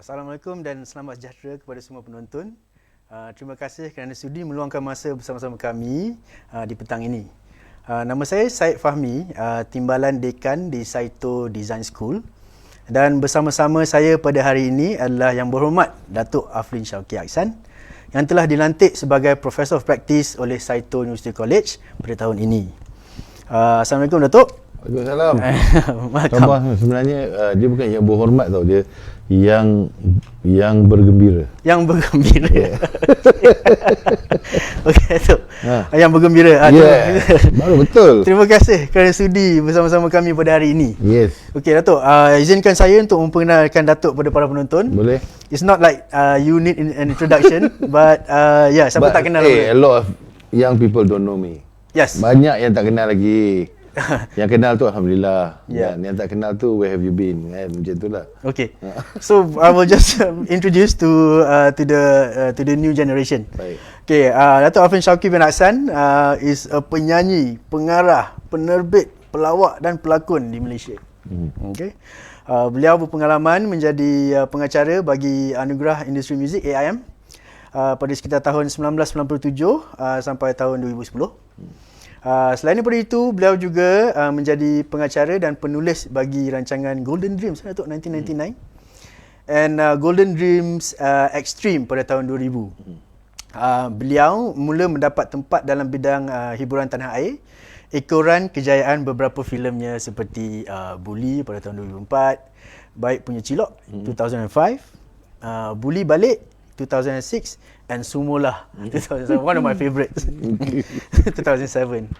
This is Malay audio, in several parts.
Assalamualaikum dan selamat sejahtera kepada semua penonton. Terima kasih kerana sudi meluangkan masa bersama-sama kami di petang ini. Nama saya Syed Fahmi, Timbalan Dekan di Saito Design School. Dan bersama-sama saya pada hari ini adalah Yang Berhormat Datuk Aflin Shauki Aksan yang telah dilantik sebagai Professor of Practice oleh Saito University College pada tahun ini. Assalamualaikum Datuk. Waalaikumsalam. Sabar, sebenarnya dia bukan yang berhormat tau, dia yang bergembira. Yang bergembira. Yeah. Okey Datuk. Yang bergembira. Baru betul. Terima kasih kerana sudi bersama-sama kami pada hari ini. Yes. Okey Datuk, izinkan saya untuk memperkenalkan Datuk pada para penonton. Boleh. It's not like you need an introduction, but siapa tak kenal. A lot of young people don't know me. Yes. Banyak yang tak kenal lagi. Yang kenal tu Alhamdulillah. Dan yang tak kenal tu where have you been? Macam tu lah. Okay. So I will just introduce to the new generation. Baik. Okay, Datuk Aflin Shauki bin Aksan is a penyanyi, pengarah, penerbit, pelawak dan pelakon di Malaysia. Okay. Beliau berpengalaman menjadi pengacara bagi Anugerah Industri Muzik AIM pada sekitar tahun 1997 sampai tahun 2010. Selain daripada itu, beliau juga menjadi pengacara dan penulis bagi rancangan Golden Dreams Datuk 1999 and Golden Dreams Extreme pada tahun 2000. Beliau mula mendapat tempat dalam bidang hiburan tanah air ekoran kejayaan beberapa filmnya seperti Bully pada tahun 2004, Baik Punya Cilok 2005, Bully Balik 2006 and Sumolah 2007. One of my favorites. 2007.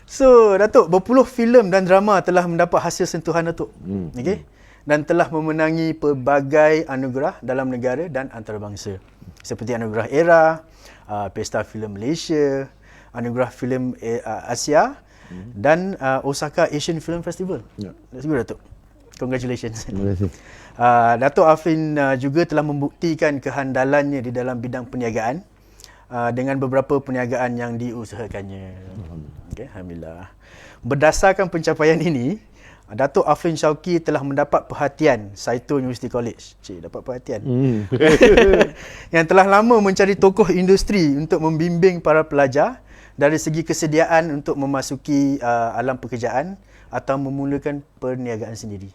So Datuk, berpuluh filem dan drama telah mendapat hasil sentuhan Datuk. Okay? Dan telah memenangi pelbagai anugerah dalam negara dan antarabangsa. Seperti Anugerah Era, Pesta Filem Malaysia, Anugerah Filem Asia dan Osaka Asian Film Festival. That's good Datuk. Congratulations. Terima kasih. Datuk Aflin juga telah membuktikan kehandalannya di dalam bidang perniagaan dengan beberapa perniagaan yang diusahakannya. Okay, Alhamdulillah. Berdasarkan pencapaian ini, Datuk Aflin Shauki telah mendapat perhatian Saito University College. Dapat perhatian. Yang telah lama mencari tokoh industri untuk membimbing para pelajar dari segi kesediaan untuk memasuki alam pekerjaan atau memulakan perniagaan sendiri.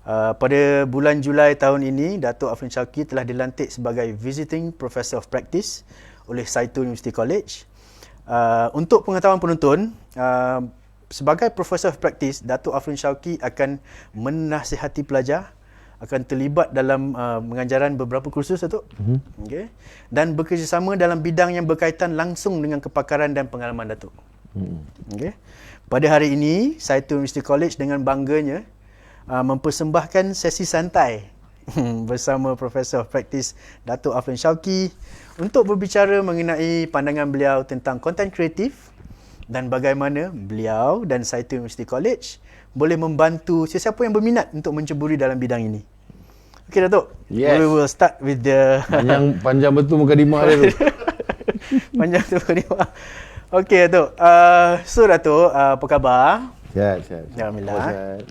Pada bulan Julai tahun ini, Datuk Aflin Shauki telah dilantik sebagai Visiting Professor of Practice oleh Saito University College. Untuk pengetahuan penonton, sebagai Professor of Practice, Datuk Aflin Shauki akan menasihati pelajar, akan terlibat dalam pengajaran beberapa kursus Datuk. Okay. Dan bekerjasama dalam bidang yang berkaitan langsung dengan kepakaran dan pengalaman Datuk. Okay. Pada hari ini, Saito University College dengan bangganya mempersembahkan sesi santai bersama Professor of Practice Datuk Aflin Shauki untuk berbicara mengenai pandangan beliau tentang konten kreatif dan bagaimana beliau dan Saito University College boleh membantu sesiapa yang berminat untuk menceburi dalam bidang ini. Okey Datuk, yes. We will start with the panjang betul mukadimah dia tu. Panjang tu mukadimah. Okey Datuk. So Datuk, apa khabar? Sihat. Alhamdulillah.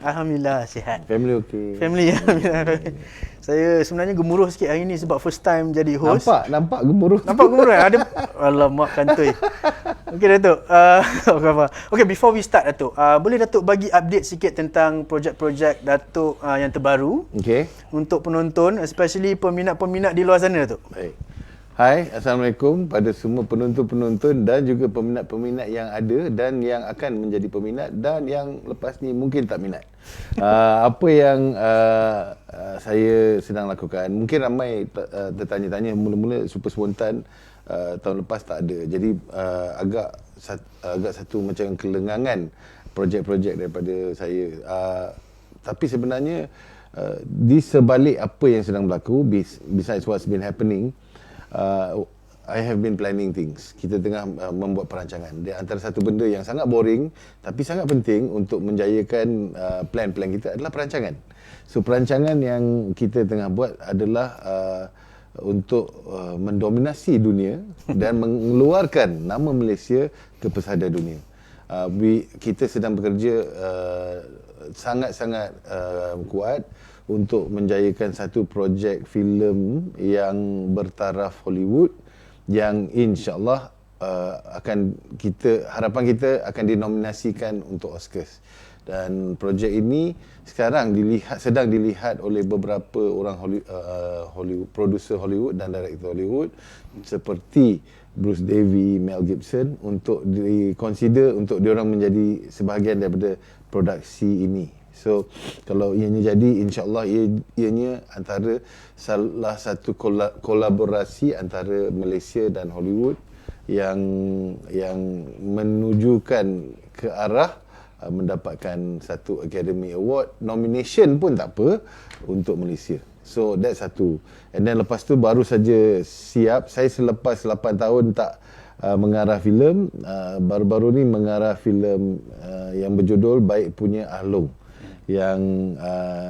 Alhamdulillah sihat. Family okey. Family alhamdulillah. Saya sebenarnya gemuruh sikit hari ni sebab first time jadi host. Nampak gemuruh. Nampak gemuruh. Ada alamak kantoi. Okey Datuk. Okay, before we start Datuk, boleh Datuk bagi update sikit tentang projek-projek Datuk yang terbaru. Okey. Untuk penonton, especially peminat-peminat di luar sana Datuk. Baik. Hai, Assalamualaikum pada semua penonton-penonton dan juga peminat-peminat yang ada dan yang akan menjadi peminat dan yang lepas ni mungkin tak minat. Apa yang saya sedang lakukan, mungkin ramai tertanya-tanya, mula-mula super spontan, tahun lepas tak ada. Jadi agak satu macam kelengangan projek-projek daripada saya. Tapi sebenarnya di sebalik apa yang sedang berlaku, besides what's been happening, I have been planning things. Kita tengah membuat perancangan. Di antara satu benda yang sangat boring tapi sangat penting untuk menjayakan plan-plan kita adalah perancangan. So perancangan yang kita tengah buat adalah untuk mendominasi dunia dan mengeluarkan nama Malaysia ke pesada dunia. Kita sedang bekerja sangat-sangat kuat untuk menjayakan satu projek filem yang bertaraf Hollywood yang insya-Allah harapan kita akan dinominasikan untuk Oscars. Dan projek ini sekarang sedang dilihat oleh beberapa orang Hollywood, producer Hollywood dan director Hollywood seperti Bruce Davy, Mel Gibson, untuk consider untuk diorang menjadi sebahagian daripada produksi ini. So kalau ianya jadi, insya-Allah ianya antara salah satu kolaborasi antara Malaysia dan Hollywood yang menujukan ke arah mendapatkan satu Academy Award nomination pun tak apa untuk Malaysia. So that's satu. And then lepas tu baru saja siap, saya selepas 8 tahun tak mengarah filem, baru-baru ni mengarah filem yang berjudul Baik Punya Ahlong, yang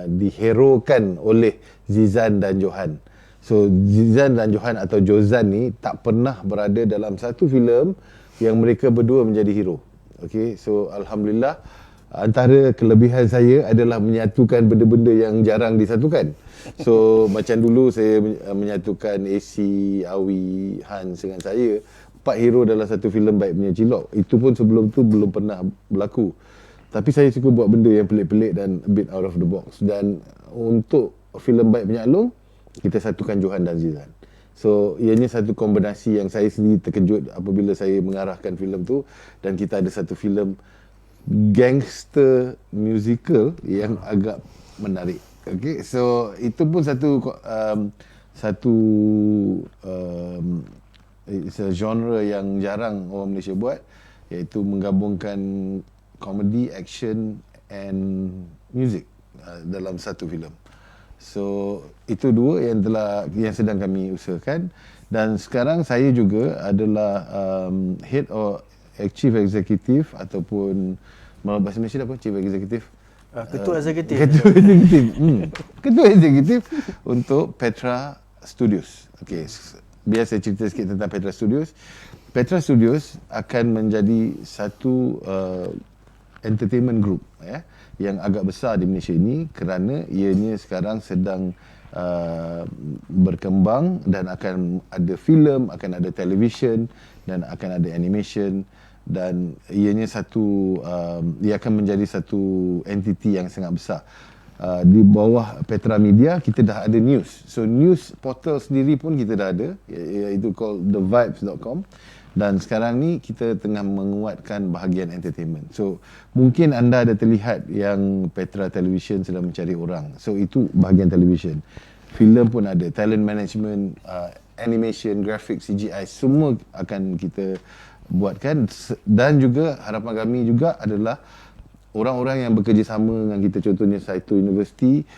diherokan oleh Zizan dan Johan. So Zizan dan Johan atau Jozan ni tak pernah berada dalam satu filem yang mereka berdua menjadi hero. Okay, so alhamdulillah, antara kelebihan saya adalah menyatukan benda-benda yang jarang disatukan. So macam dulu saya menyatukan AC, Awi, Hans dengan saya, 4 hero dalam satu filem Baik Punya Cilok. Itu pun sebelum tu belum pernah berlaku. Tapi saya suka buat benda yang pelik-pelik dan a bit out of the box. Dan untuk filem Baik Punya Ahlong, kita satukan Johan dan Zizan. So ianya satu kombinasi yang saya sendiri terkejut apabila saya mengarahkan filem tu, dan kita ada satu filem gangster musical yang agak menarik. Okay, so itu pun it's a genre yang jarang orang Malaysia buat, iaitu menggabungkan comedy, action and music dalam satu filem. So itu dua yang sedang kami usahakan. Dan sekarang saya juga adalah head or chief executive ataupun bahasa Malaysia apa? Chief executive? Ketua eksekutif. Ketua eksekutif untuk Petra Studios. Okey, biar saya cerita sikit tentang Petra Studios. Petra Studios akan menjadi satu entertainment group yang agak besar di Malaysia ini, kerana ianya sekarang sedang berkembang dan akan ada filem, akan ada television dan akan ada animation. Dan ianya ia akan menjadi satu entiti yang sangat besar. Di bawah Petra Media kita dah ada news. So news portal sendiri pun kita dah ada, iaitu called thevibes.com. Dan sekarang ni kita tengah menguatkan bahagian entertainment. So mungkin anda ada terlihat yang Petra Television sedang mencari orang. So itu bahagian television. Filem pun ada, talent management, animation, graphic, CGI, semua akan kita buatkan. Dan juga harapan kami juga adalah orang-orang yang bekerjasama dengan kita, contohnya Saito University,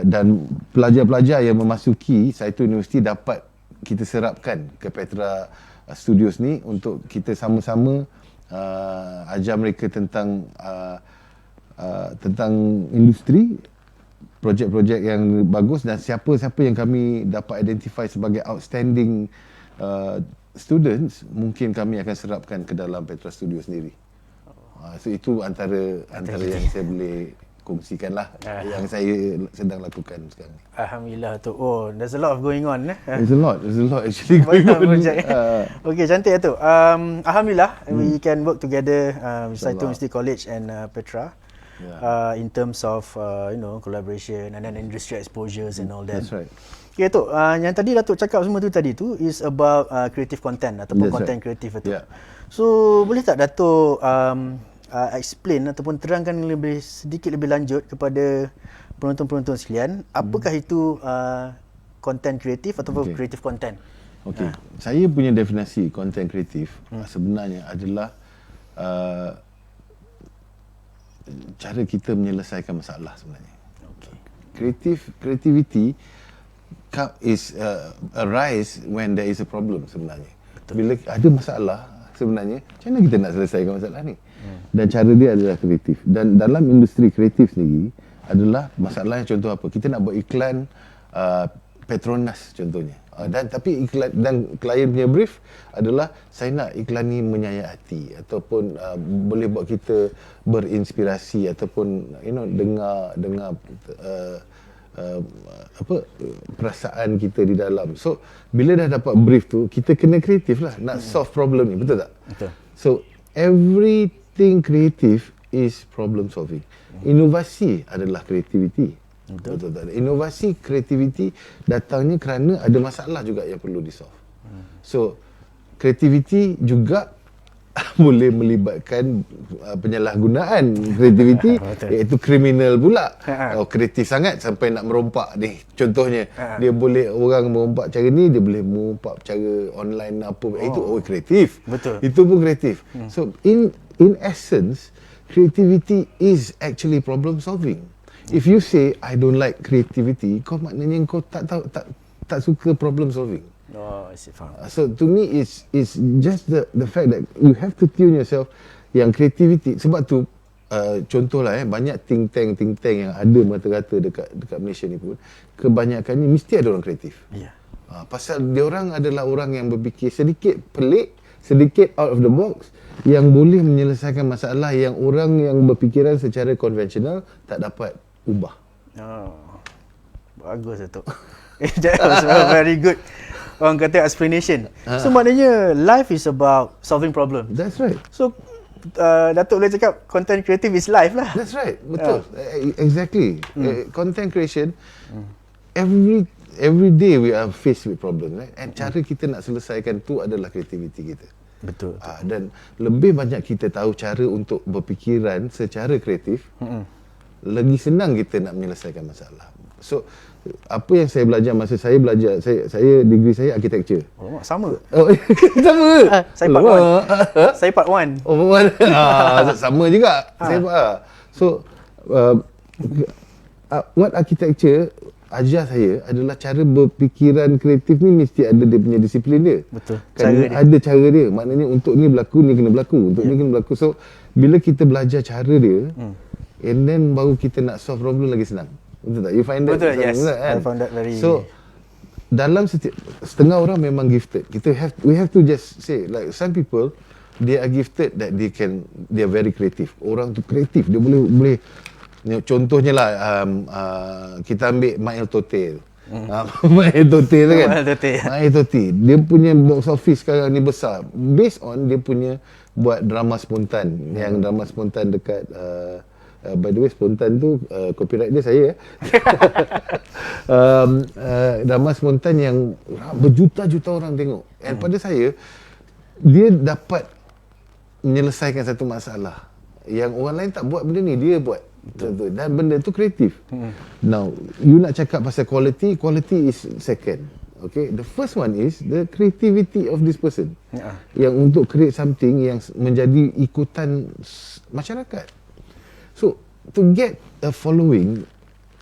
dan pelajar-pelajar yang memasuki Saito University dapat kita serapkan ke Petra Studios ni untuk kita sama-sama ajar mereka tentang industri, projek-projek yang bagus, dan siapa-siapa yang kami dapat identify sebagai outstanding students, mungkin kami akan serapkan ke dalam Petra Studio sendiri. So itu antara yang saya boleh kongsikan lah, yang saya sedang lakukan sekarang. Alhamdulillah tu. Oh, there's a lot of going on. There's a lot actually going on. Okay, cantik tu. Alhamdulillah, we can work together with Saito University College and Petra. In terms of collaboration and then industry exposures and all that. That's right. Okay tu, yang tadi Datuk cakap semua tu tadi tu is about creative content ataupun content creative tu. So boleh tak Datuk explain ataupun terangkan sedikit lebih lanjut kepada penonton-penonton sekalian, apakah itu content kreatif ataupun creative content? Okay, saya punya definisi content kreatif sebenarnya adalah cara kita menyelesaikan masalah sebenarnya. Creativity is arise when there is a problem sebenarnya. Bila ada masalah sebenarnya, macam mana kita nak selesaikan masalah ni? Dan cara dia adalah kreatif. Dan dalam industri kreatif sendiri adalah masalahnya, contoh apa? Kita nak buat iklan Petronas contohnya. Tapi iklan dan klien punya brief adalah saya nak iklan ni menyayat hati ataupun boleh buat kita berinspirasi ataupun dengar perasaan kita di dalam. So bila dah dapat brief tu, kita kena kreatif lah nak solve problem ni, betul tak? Betul. So everything creative is problem solving. Inovasi adalah creativity. Betul tak? Inovasi, creativity datangnya kerana ada masalah juga yang perlu di-solve. So creativity juga boleh melibatkan penyalahgunaan kreativiti, iaitu kriminal pula. Kreatif sangat sampai nak merompak ni. Contohnya, dia boleh, orang merompak cara ni, dia boleh merompak cara online apa. Itu kreatif. Betul. Itu pun kreatif. So in essence, creativity is actually problem solving. If you say I don't like creativity, kau maknanya kau tak suka problem solving. I see, faham. So to me it's just the fact that you have to tune yourself yang creativity. Sebab tu contohlah banyak think tank yang ada rata-rata dekat Malaysia ni pun kebanyakannya mesti ada orang kreatif. Ya. Pasal dia orang adalah orang yang berfikir sedikit pelik, sedikit out of the box, yang boleh menyelesaikan masalah yang orang yang berfikiran secara konvensional tak dapat ubah. Bagus tu. That was very good. Orang kata explanation. So maknanya life is about solving problem. That's right. So Datuk boleh cakap content creative is life lah. That's right. Betul. Exactly. Content creation, every day we are faced with problems, right? And cara kita nak selesaikan tu adalah kreativiti kita. Betul. Dan lebih banyak kita tahu cara untuk berfikiran secara kreatif, lagi senang kita nak menyelesaikan masalah. So apa yang saya belajar masa saya belajar, saya degree saya architecture. Sama. Sama. Saya part 1. Saya part 1. Part 1. Sama juga. Saya so what architecture ajar saya adalah cara berfikiran kreatif ni mesti ada dia punya disiplin dia. Betul. Ada cara dia. Maknanya untuk ni berlaku, ni kena berlaku. Untuk ni kena berlaku. So bila kita belajar cara dia, and then baru kita nak solve problem lagi senang. Betul tak? You find that? Betul, yes. Kan? I found that very... So, dalam setengah orang memang gifted. We have to just say, like some people, they are gifted that they are very creative. Orang tu kreatif, dia boleh contohnya lah, kita ambil Mail Tote. Mail Tote tu kan? Mail Tote. Dia punya box office sekarang ni besar. Based on dia punya buat drama spontan. Yang drama spontan dekat... by the way, spontan tu copyright dia saya. Drama spontan yang berjuta-juta orang tengok. And pada saya, dia dapat menyelesaikan satu masalah yang orang lain tak buat benda ni, dia buat. Betul. Dan benda tu kreatif. Now, you nak cakap pasal quality is second. Okay, the first one is the creativity of this person. Yang untuk create something yang menjadi ikutan masyarakat. So, to get a following,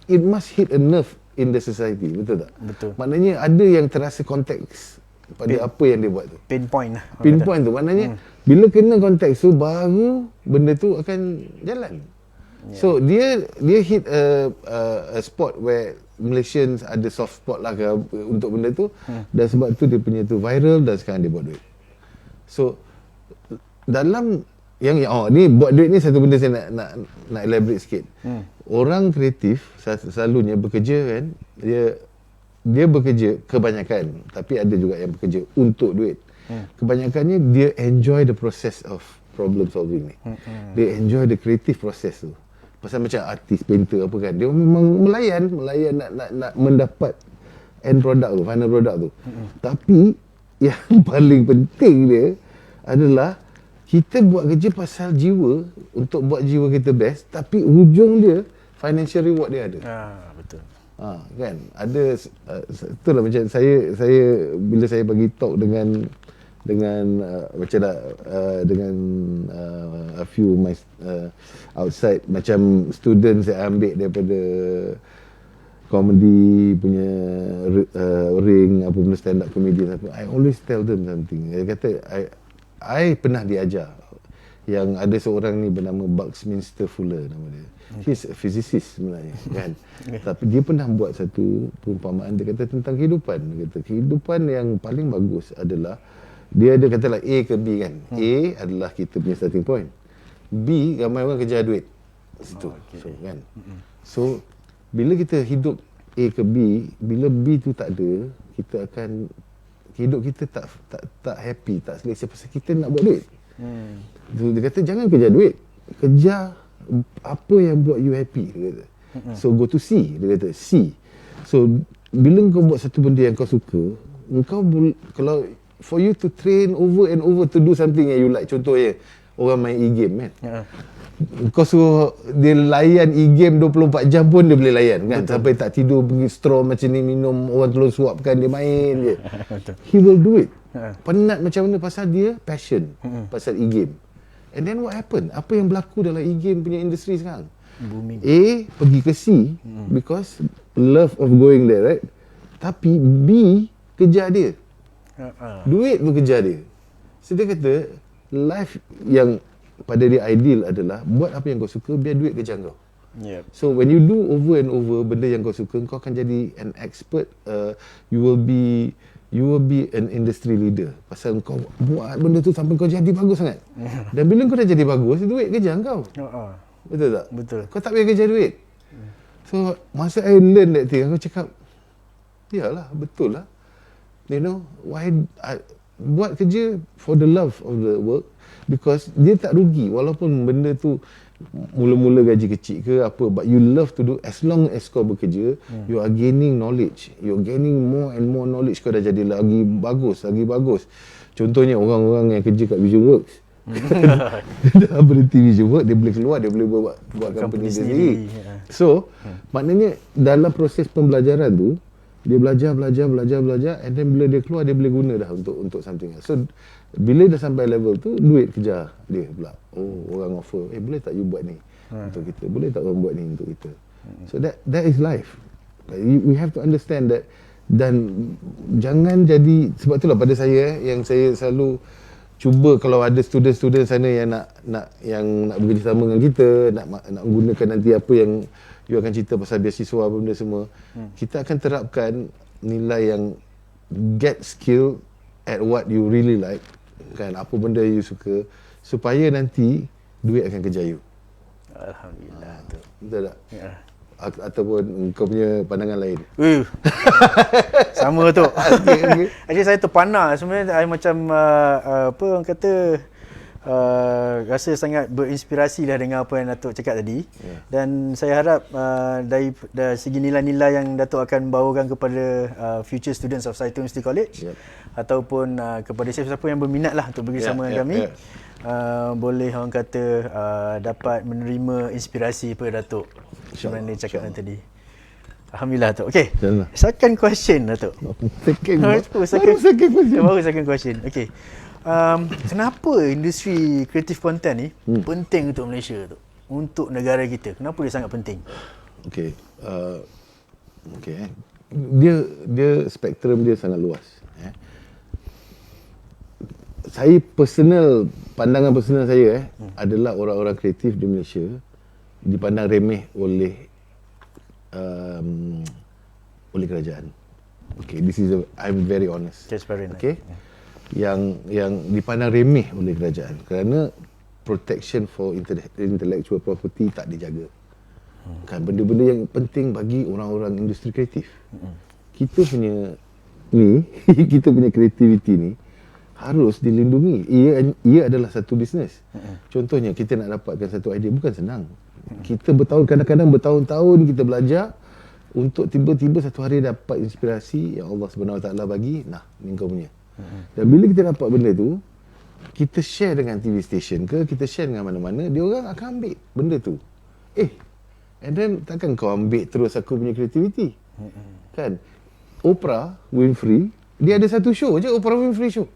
it must hit a nerve in the society, betul tak? Betul. Maknanya ada yang terasa konteks pada apa yang dia buat tu. Pinpoint lah. Pinpoint tu, maknanya bila kena konteks tu, baru benda tu akan jalan. So, dia hit a spot where Malaysians ada soft spot lah untuk benda tu, dan sebab tu dia punya tu viral dan sekarang dia buat duit. So, dalam ni buat duit ni satu benda saya nak elaborate sikit. Orang kreatif selalunya bekerja kan, dia bekerja kebanyakan, tapi ada juga yang bekerja untuk duit. Kebanyakannya dia enjoy the process of problem solving ni. Dia enjoy the creative process tu. Pasal macam artis, painter apa kan, dia memang melayan nak mendapat end product tu, final product tu. Tapi yang paling penting dia adalah kita buat kerja pasal jiwa, untuk buat jiwa kita best, tapi hujung dia financial reward dia ada. Betul. Kan? Ada itulah macam saya bila saya bagi talk dengan macam dengan a few my outside macam students saya ambil daripada comedy punya ring apa benda stand up comedian apa, I always tell them something. Dia kata I pernah diajar yang ada seorang ni bernama Buckminster Fuller nama dia. He's a physicist sebenarnya kan. Tapi dia pernah buat satu perumpamaan, dia kata tentang kehidupan. Dia kata kehidupan yang paling bagus adalah dia kata lah A ke B kan. A adalah kita punya starting point. B ramai orang kejar duit. Situ. So, kan. So bila kita hidup A ke B, bila B tu tak ada, kita akan hidup kita tak happy, tak selesa pasal kita nak buat duit. So, dia kata jangan kejar duit, kejar apa yang buat you happy, dia kata. So go to C, dia kata C. So bila kau buat satu benda yang kau suka, kalau for you to train over and over to do something yang you like, contohnya orang main e-game kan. Kau suruh dia layan e-game 24 jam pun dia boleh layan kan. Betul. Sampai tak tidur pergi straw macam ni, minum orang tolong suapkan, dia main je. He will do it. Penat macam mana pasal dia passion pasal e-game. And then what happen? Apa yang berlaku dalam e-game punya industri sekarang? Booming. A pergi ke C because love of going there, right? Tapi B kejar dia. Duit pun kejar dia. So dia kata life yang pada dia ideal adalah buat apa yang kau suka, biar duit kejar kau. So when you do over and over benda yang kau suka, kau akan jadi an expert. You will be an industry leader. Pasal kau buat benda tu sampai kau jadi bagus sangat. Dan bila kau dah jadi bagus, duit kejar kau. Betul tak? Betul. Kau tak payah kejar duit. So masa I learn that thing, aku cakap, yalah, betul lah. You know, why buat kerja for the love of the work, because dia tak rugi walaupun benda tu mula-mula gaji kecil ke apa, but you love to do. As long as kau bekerja, you are gaining knowledge, you're gaining more and more knowledge. Kau dah jadi lagi bagus. Contohnya orang-orang yang kerja kat Vision Works, dah berhenti Vision Work, dia boleh keluar, dia boleh buat company sendiri. So maknanya dalam proses pembelajaran tu, dia belajar, and then bila dia keluar, dia boleh guna dah untuk something else. So bila dah sampai level tu, duit kejar dia pula. Oh, orang offer, boleh tak you buat ni untuk kita? Boleh tak orang buat ni untuk kita? So that is life. We have to understand that. Dan jangan jadi, sebab itulah pada saya yang saya selalu cuba, kalau ada student-student sana yang nak bekerja sama dengan kita, nak gunakan nanti apa yang you akan cerita pasal beasiswa apa benda semua, kita akan terapkan nilai yang get skill at what you really like, kan, apa benda you suka, supaya nanti duit akan kejar you. Alhamdulillah. Betul tak? Ya. Ataupun kau punya pandangan lain? Sama tu. Actually saya terpana sebenarnya. Saya macam apa orang kata, rasa sangat berinspirasi dah dengan apa yang Datuk cakap tadi. Dan saya harap dari segi nilai-nilai yang Datuk akan bawakan kepada future students of Saitu University College, ataupun kepada siapa-siapa yang berminat lah untuk bekerjasama dengan kami, boleh orang kata dapat menerima inspirasi daripada Datuk macam mana dia cakap tadi. Alhamdulillah, Datuk. Okay, second question, Datuk. Second question. Okay. Kenapa industri kreatif konten ni penting untuk Malaysia tu, untuk negara kita? Kenapa dia sangat penting? Dia spektrum dia sangat luas. Saya pandangan personal saya adalah orang-orang kreatif di Malaysia dipandang remeh oleh kerajaan. I'm very honest. Transparent. Yang dipandang remeh oleh kerajaan kerana protection for intellectual property tak dijaga. Kan, benda-benda yang penting bagi orang-orang industri kreatif. Kita punya kreativiti ni harus dilindungi. Ia adalah satu bisnes. Contohnya kita nak dapatkan satu idea bukan senang. Kita kadang-kadang bertahun-tahun kita belajar untuk tiba-tiba satu hari dapat inspirasi yang Allah Subhanahu Wa Taala bagi. Nah, ni kau punya. Dan bila kita dapat benda tu, kita share dengan TV station ke, kita share dengan mana-mana, dia orang akan ambil benda tu. And then takkan kau ambil terus aku punya kreativiti? Kan? Oprah Winfrey, dia ada satu show je, Oprah Winfrey Show.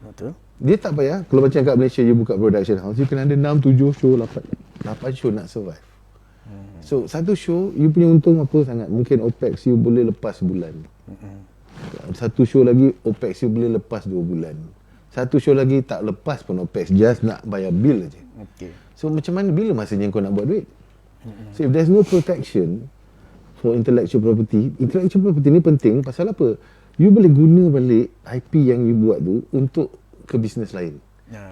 Betul. Dia tak payah, kalau macam kat Malaysia you buka production house, you kena ada 6, 7 show, 8 show nak survive. So satu show you punya untung apa sangat? Mungkin OPEX you boleh lepas sebulan. Satu show lagi OPEX you boleh lepas 2 bulan. Satu show lagi tak lepas pun OPEX, just nak bayar bill aja. So macam mana, bila masanya kau nak buat duit? So if there's no protection for intellectual property ni penting pasal apa? You boleh guna balik IP yang you buat tu untuk ke bisnes lain.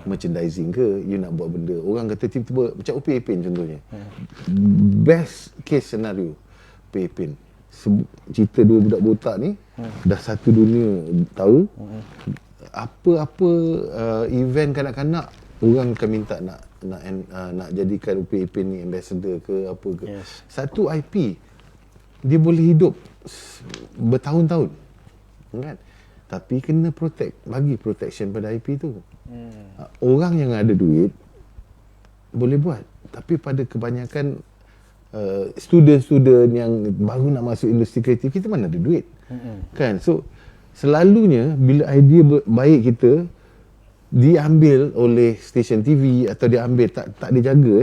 Merchandising ke, you nak buat benda, orang kata tiba-tiba macam OP Ipin contohnya. Best case scenario OP Ipin, cerita dua budak botak ni dah satu dunia tahu. Apa-apa event kanak-kanak orang akan minta nak jadikan Upin Ipin ni ambassador ke apa ke. Yes. Satu IP dia boleh hidup bertahun-tahun, kan? Tapi kena bagi protection pada IP tu. Orang yang ada duit boleh buat, tapi pada kebanyakan student yang baru nak masuk industri kreatif, kita mana ada duit, kan? So selalunya bila idea baik kita diambil oleh stesen TV atau diambil tak dijaga,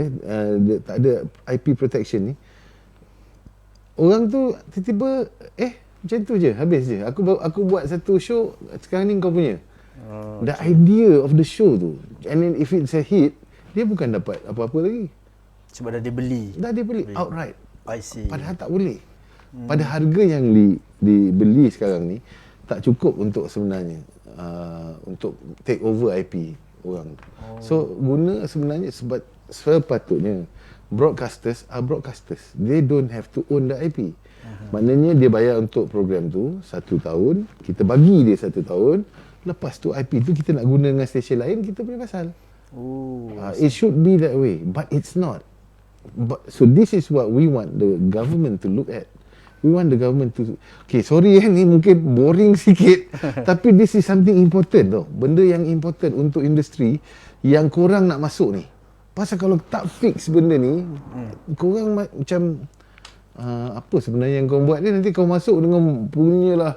tak ada IP protection ni, orang tu tiba-tiba macam tu je, habis je. Aku buat satu show, sekarang ni kau punya. The idea of the show tu, and then if it's a hit, dia bukan dapat apa-apa lagi. Sebab dah dibeli. Outright. I see. Padahal tak boleh. Pada harga yang dibeli sekarang ni tak cukup untuk sebenarnya untuk take over IP orang. So guna sebenarnya sepatutnya broadcasters are broadcasters. They don't have to own the IP. Maknanya dia bayar untuk program tu 1 tahun, kita bagi dia 1 tahun, lepas tu IP tu kita nak guna dengan stesen lain, kita punya pasal. It should be that way, but it's not. So this is what we want the government to look at. We want the government to, okay, sorry ni mungkin boring sikit, tapi this is something important tau. Benda yang important untuk industri yang korang nak masuk ni. Pasal kalau tak fix benda ni, korang macam apa sebenarnya yang kau buat ni, nanti kau masuk dengan punyalah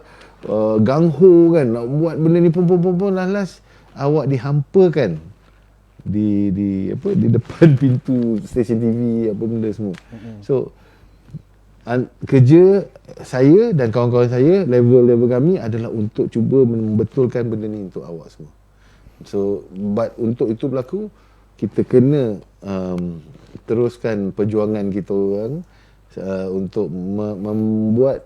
gangho kan, nak buat benda ni pun last awak dihampakan di depan pintu stesen TV apa benda semua. So kerja saya dan kawan-kawan saya, level kami adalah untuk cuba membetulkan benda ni untuk awak semua. So but untuk itu berlaku, kita kena teruskan perjuangan kita orang untuk membuat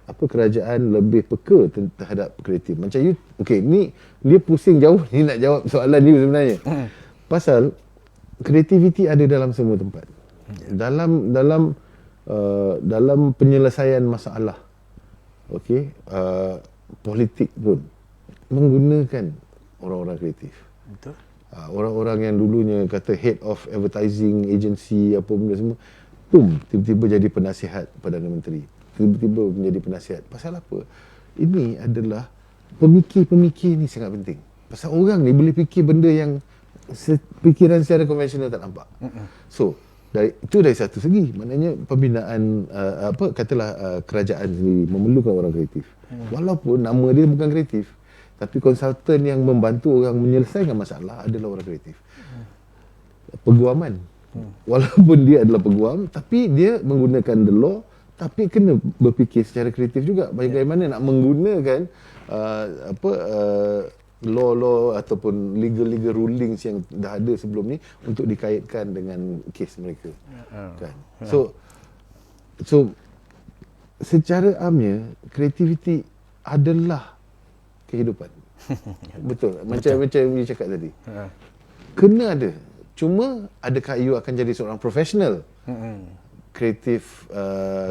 kerajaan lebih peka terhadap kreatif. Macam you, okay, ni dia pusing jauh ni nak jawab soalan ni sebenarnya. Pasal kreativiti ada dalam semua tempat. Dalam penyelesaian masalah. Okey, politik pun menggunakan orang-orang kreatif. Betul. Orang-orang yang dulunya kata head of advertising agency apa benda semua, tiba-tiba jadi penasihat Perdana Menteri, tiba-tiba menjadi penasihat. Pasal apa? Ini adalah pemikir ni sangat penting. Pasal orang ni boleh fikir benda yang fikiran secara konvensional tak nampak. So dari satu segi, maknanya pembinaan kerajaan sendiri memerlukan orang kreatif. Walaupun nama dia bukan kreatif, tapi konsultan yang membantu orang menyelesaikan masalah adalah orang kreatif. Peguaman. Walaupun dia adalah peguam, tapi dia menggunakan the law, tapi kena berfikir secara kreatif juga bagaimana nak menggunakan law ataupun legal rulings yang dah ada sebelum ni untuk dikaitkan dengan kes mereka. Kan? So secara amnya kreativiti adalah kehidupan. Betul. Macam you cakap tadi. Kena ada. Cuma adakah you akan jadi seorang profesional creative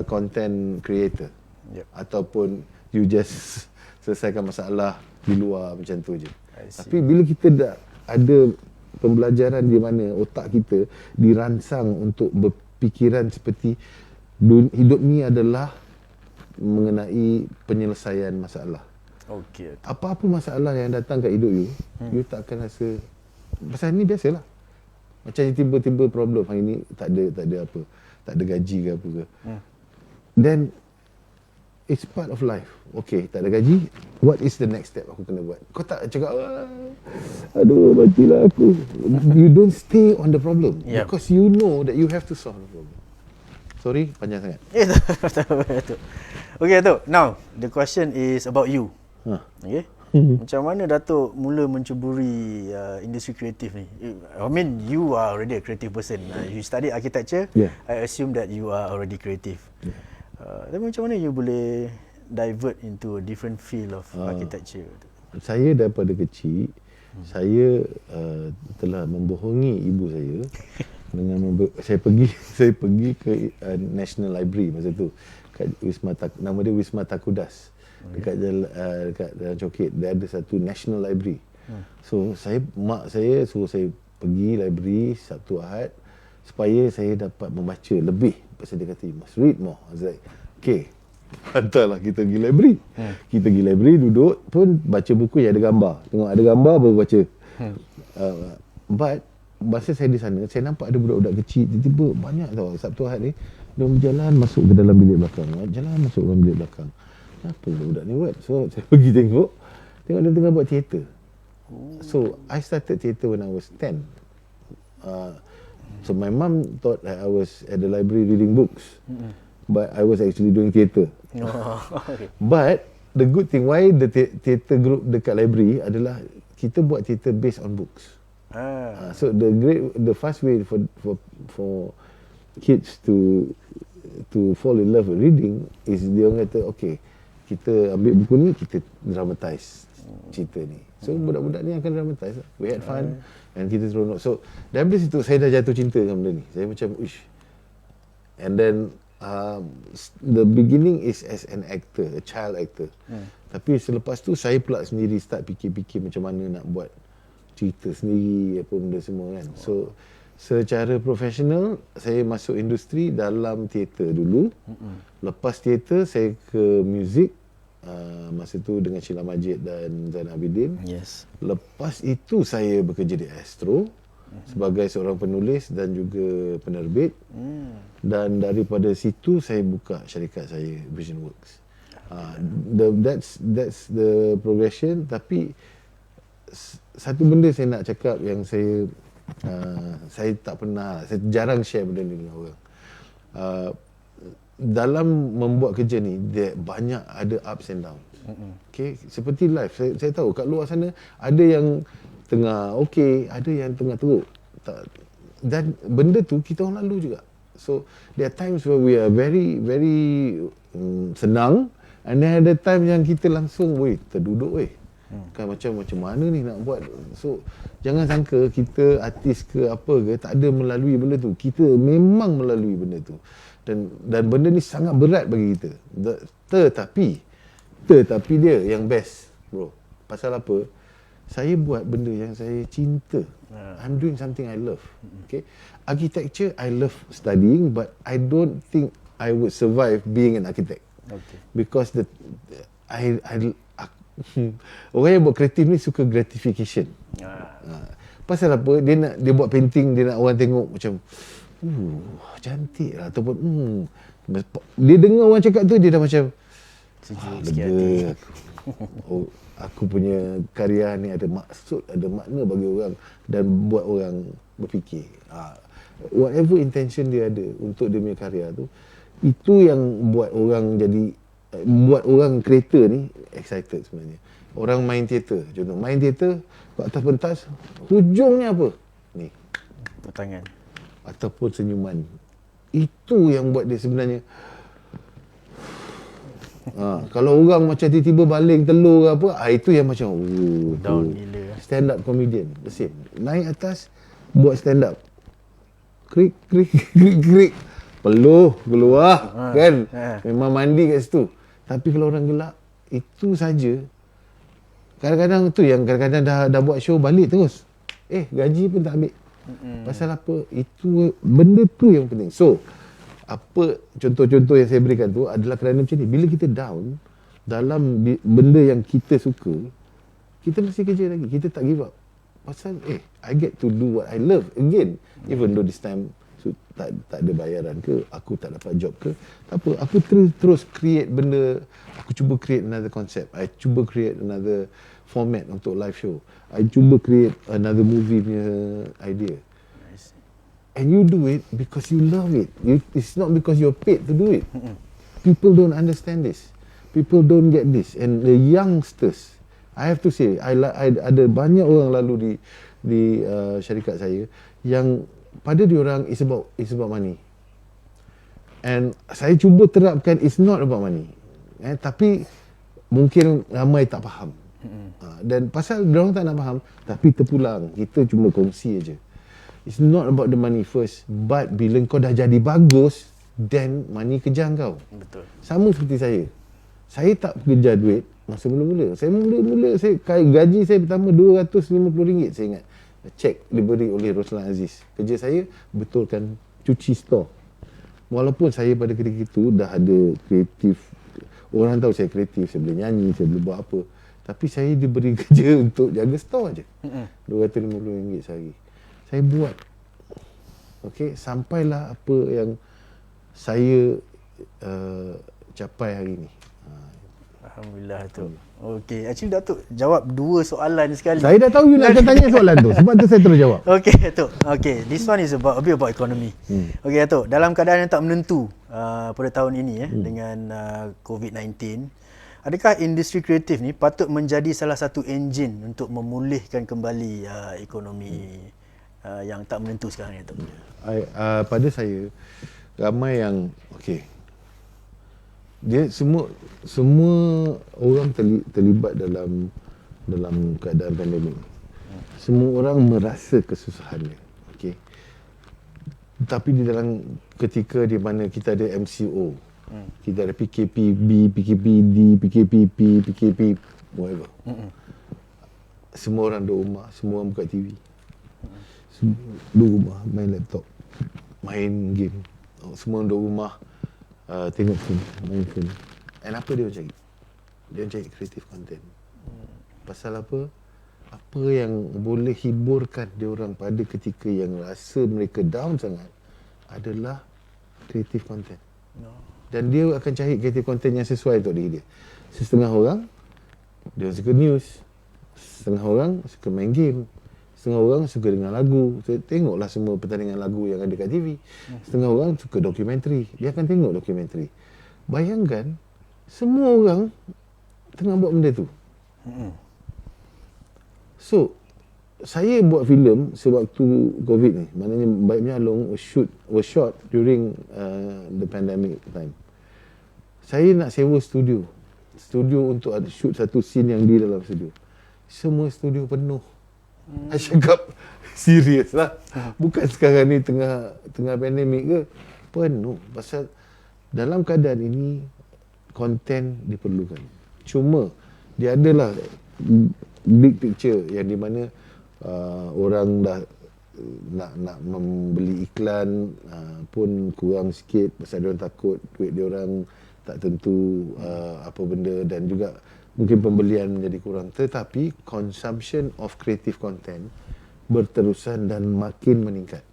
content creator, ataupun you just selesaikan masalah di luar macam tu je. Tapi bila kita dah ada pembelajaran di mana otak kita dirangsang untuk berfikiran seperti hidup ni adalah mengenai penyelesaian masalah. Okey. Apa-apa masalah yang datang kat hidup you, you tak akan rasa pasal ni biasalah. Macam tiba-tiba problem hari ni tak ada apa, tak ada gaji ke apa ke. Then it's part of life. Okay, tak ada gaji, what is the next step aku kena buat? Kau tak cakap, aduh matilah aku. You don't stay on the problem, because you know that you have to solve the problem. Sorry, panjang sangat. Betul. Okay, Datuk. Now, the question is about you. Okay. Macam mana Datuk mula mencuburi industri kreatif ni? I mean, you are already a creative person. You study architecture. I assume that you are already creative. Tapi macam mana you boleh divert into a different field of architecture? Saya daripada kecil, saya telah membohongi ibu saya dengan saya pergi ke National Library masa tu. kat nama dia Wisma Takudas. Dekat Jalan Cokit dia ada satu National Library. So mak saya suruh saya pergi library Sabtu Ahad supaya saya dapat membaca lebih. Pasal dia kata, you must read more. I was like, okay, hantarlah kita pergi library. Kita pergi library, duduk pun baca buku yang ada gambar. Tengok ada gambar baru baca. But masa saya di sana, saya nampak ada budak-budak kecil, tiba-tiba banyak tau Sabtu Ahad ni, dia berjalan masuk ke dalam bilik belakang. Jalan masuk ke dalam bilik belakang. Apa budak ni buat? So saya pergi tengok dia tengah buat teater. So I started theater when I was 10. So my mum thought that I was at the library reading books, but I was actually doing theater. Okay. But the good thing why the theater group dekat library adalah kita buat theater based on books. So the fast way for kids to fall in love with reading is dia orang kata, okay, kita ambil buku ni, kita dramatize cerita ni. So budak-budak ni akan dramatize. We had fun and kita seronok. So dari situ saya dah jatuh cinta dengan benda ni. Saya macam uish. And then the beginning is as an actor, a child actor. Tapi selepas tu saya pula sendiri start fikir-fikir macam mana nak buat cerita sendiri, apa benda semua kan. So secara profesional saya masuk industri dalam teater dulu. Lepas teater saya ke muzik. Masa tu dengan Sheila Majid dan Zain Abidin. Yes. Lepas itu saya bekerja di Astro sebagai seorang penulis dan juga penerbit. Dan daripada situ saya buka syarikat saya, Vision Works. That's the progression. Tapi satu benda saya nak cakap yang saya tak pernah, saya jarang share benda ni dengan orang. Dalam membuat kerja ni dia banyak ada ups and downs. Okay, seperti life saya tahu kat luar sana ada yang tengah okay, ada yang tengah teruk. Dan benda tu kita orang lalu juga. So there are times where we are very senang, and then ada time yang kita langsung terduduk kan macam mana ni nak buat. So jangan sangka kita artis ke apa ke tak ada melalui benda tu. Kita memang melalui benda tu. Dan benda ni sangat berat bagi kita. Tetapi dia yang best, bro. Pasal apa? Saya buat benda yang saya cinta. I'm doing something I love. Okay? Architecture, I love studying, but I don't think I would survive being an architect. Okay. Because orang yang buat kreatif ni suka gratification. Pasal apa? Dia buat painting, dia nak orang tengok macam cantik lah, ataupun dia dengar orang cakap tu dia dah macam lega aku punya karya ni ada maksud, ada makna bagi orang dan buat orang berfikir. Whatever intention dia ada untuk dia punya karya tu, itu yang buat orang creator ni excited sebenarnya. Orang main teater, contoh main teater kat atas pentas, hujungnya apa? Ni tangan ataupun senyuman. Itu yang buat dia sebenarnya. Kalau orang macam tiba-tiba baling telur ke apa, itu yang macam down gila. Stand up comedian, the same. Naik atas buat stand up. Krik peluh keluar kan. Memang mandi kat situ. Tapi kalau orang gelak, itu saja. Kadang-kadang tu yang kadang-kadang dah buat show balik terus. Gaji pun tak ambil. Pasal apa? Itu benda tu yang penting. So, apa contoh-contoh yang saya berikan tu adalah kerana macam ni. Bila kita down dalam benda yang kita suka, kita mesti kerja lagi. Kita tak give up. Pasal I get to do what I love again. Even though this time tak ada bayaran ke, aku tak dapat job ke, tak apa. Aku terus create benda. Aku cuba create another concept. I cuba create another format untuk live show. I cuba create another movie punya idea. And you do it because you love it. It's not because you're paid to do it. People don't understand this. People don't get this. And the youngsters, I have to say, ada banyak orang lalu di syarikat saya yang pada diorang it's about money. And saya cuba terapkan it's not about money. Tapi mungkin ramai tak faham. Dan pasal diorang tak nak faham, tapi terpulang. Kita cuma kongsi aja. It's not about the money first, but bila kau dah jadi bagus, then money kejar kau. Betul. Sama seperti saya. Saya tak kejar duit masa mula-mula. Saya mula-mula, gaji saya pertama RM250 saya ingat. Cek diberi oleh Roslan Aziz. Kerja saya betulkan cuci store. Walaupun saya pada ketika itu dah ada kreatif, orang tahu saya kreatif, saya boleh nyanyi, saya boleh buat apa. Tapi saya diberi kerja untuk jaga store je. RM250 sehari. Saya buat. Okey, sampailah apa yang saya capai hari ni. Alhamdulillah tu. Okey, actually Datuk jawab dua soalan sekali. Saya dah tahu you nak akan tanya soalan tu. Sebab tu saya terus jawab. Okey, Datuk. Okey, this one is about a bit about economy. Okey, Datuk, dalam keadaan yang tak menentu pada tahun ini dengan COVID-19, adakah industri kreatif ni patut menjadi salah satu enjin untuk memulihkan kembali ekonomi yang tak menentu sekarang ni, Datuk? Pada saya, ramai yang dia semua orang terlibat dalam keadaan pandemik. Semua orang merasa kesusahan dia. Okey. Tapi di dalam ketika di mana kita ada MCO, kita ada PKPB, PKPD, PKPP, PKP whatever. Semua orang duduk rumah, semua orang buka TV. Duduk rumah main laptop, main game. Semua orang duduk rumah tengok film, main film. And apa dia cari? Dia cari creative content. Pasal apa? Apa yang boleh hiburkan dia orang pada ketika yang rasa mereka down sangat adalah creative content. Dan dia akan cari creative content yang sesuai untuk diri dia. Setengah orang dia suka news, setengah orang suka main game, setengah orang suka dengar lagu. Tengoklah semua pertandingan lagu yang ada kat TV. Setengah orang suka dokumentari. Dia akan tengok dokumentari. Bayangkan, semua orang tengah buat benda tu. So, saya buat filem sewaktu COVID ni. Maknanya Baik Menyalong was shot during the pandemic time. Saya nak sewa studio. Studio untuk ada shoot satu scene yang di dalam studio. Semua studio penuh. Saya cakap serius lah. Bukan sekarang ni tengah pandemik ke, penuh. Pasal dalam keadaan ini konten diperlukan. Cuma dia adalah big picture yang di mana orang dah nak membeli iklan pun kurang sikit pasal dia orang takut duit dia orang tak tentu apa benda, dan juga mungkin pembelian menjadi kurang. Tetapi consumption of creative content berterusan dan makin meningkat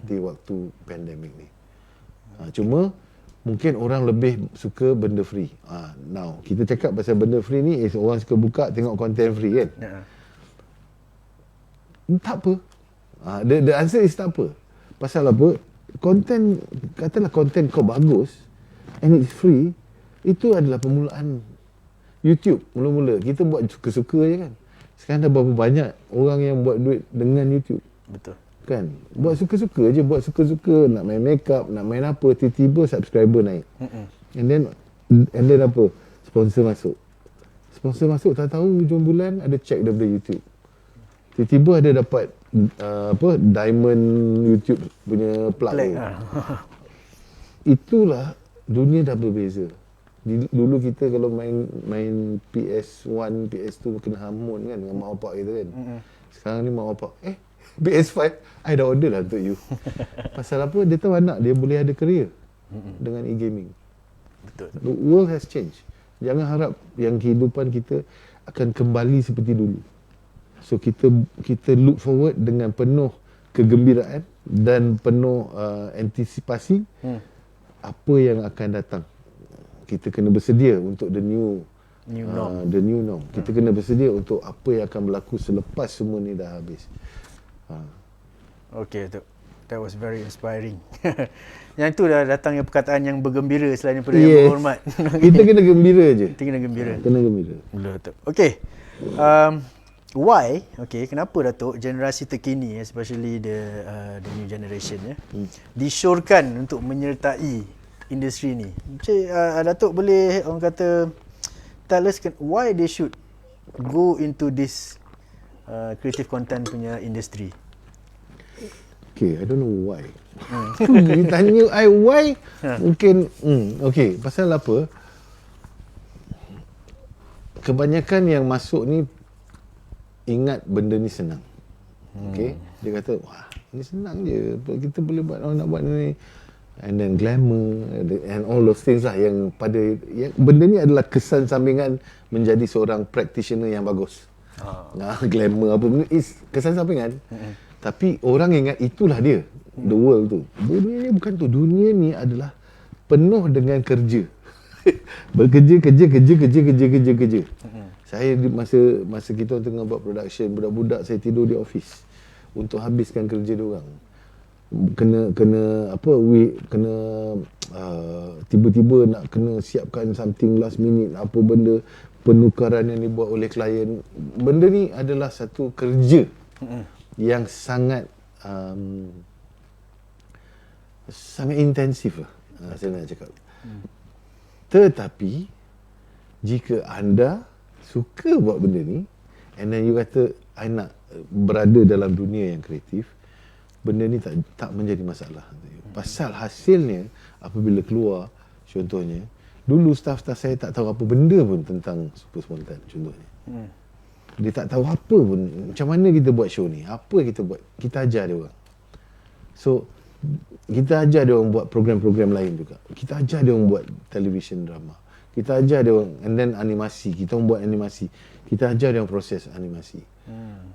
di waktu pandemik ni. Cuma mungkin orang lebih suka benda free. Now kita cakap pasal benda free ni is orang suka buka tengok content free kan. Tak apa. The answer is tak apa. Pasal apa? Content, katalah content kau bagus and it's free, itu adalah permulaan YouTube. Mula-mula kita buat suka-suka je kan. Sekarang dah berapa banyak orang yang buat duit dengan YouTube. Betul. Kan? Buat suka-suka je, buat suka-suka, nak main makeup, nak main apa, tiba-tiba subscriber naik. And then apa? Sponsor masuk. Sponsor masuk, tak tahu hujung bulan ada check daripada YouTube. Tiba-tiba ada dapat diamond YouTube punya plug. Itulah dunia dah berbeza. Dulu kita kalau main PS1, PS2 kena hamun kan dengan mak bapak kita kan. Sekarang ni mak bapak, PS5, I dah order lah untuk you. Pasal apa? Dia tahu anak dia boleh ada career dengan e-gaming. Betul. The world has changed. Jangan harap yang kehidupan kita akan kembali seperti dulu. So kita look forward dengan penuh kegembiraan dan penuh antisipasi apa yang akan datang. Kita kena bersedia untuk the new norm. Kita kena bersedia untuk apa yang akan berlaku selepas semua ni dah habis. Okay, that was very inspiring. Yang tu dah datangnya perkataan yang bergembira selain daripada yang berhormat. Kita kena gembira je. Kita kena gembira. Kena gembira. Betul. Okay. Why? Okay, kenapa Datuk generasi terkini, especially the new generation disyorkan untuk menyertai industri ni? Datuk boleh orang kata tell us why they should go into this creative content punya industry? Okay, I don't know why. Dia tanya I why, mungkin okay, pasal apa? Kebanyakan yang masuk ni ingat benda ni senang. Okay, dia kata wah ni senang je, kita boleh buat, orang nak buat ni, and then glamour and all those things lah yang benda ni adalah kesan sampingan menjadi seorang practitioner yang bagus. Glamour apa benda is kesan sampingan. Tapi orang ingat itulah dia, the world tu. Dunia ni bukan tu. Dunia ni adalah penuh dengan kerja. Kerja. Saya masa kita tengah buat production, budak-budak saya tidur di office untuk habiskan kerja dia orang. Kena tiba-tiba nak kena siapkan something last minute, apa benda penukaran yang dibuat oleh klien. Benda ni adalah satu kerja yang sangat sangat intensif lah, saya nak cakap. Tetapi jika anda suka buat benda ni and then you kata I nak berada dalam dunia yang kreatif, benda ni tak menjadi masalah. Pasal hasilnya apabila keluar, contohnya dulu staff-staff saya tak tahu apa benda pun tentang Super Spontan contohnya. Dia tak tahu apa pun macam mana kita buat show ni, apa kita buat, kita ajar dia orang. So kita ajar dia orang buat program-program lain juga. Kita ajar dia orang buat television drama. Kita ajar dia orang, and then animasi. Kita orang buat animasi. Kita ajar dia orang proses animasi.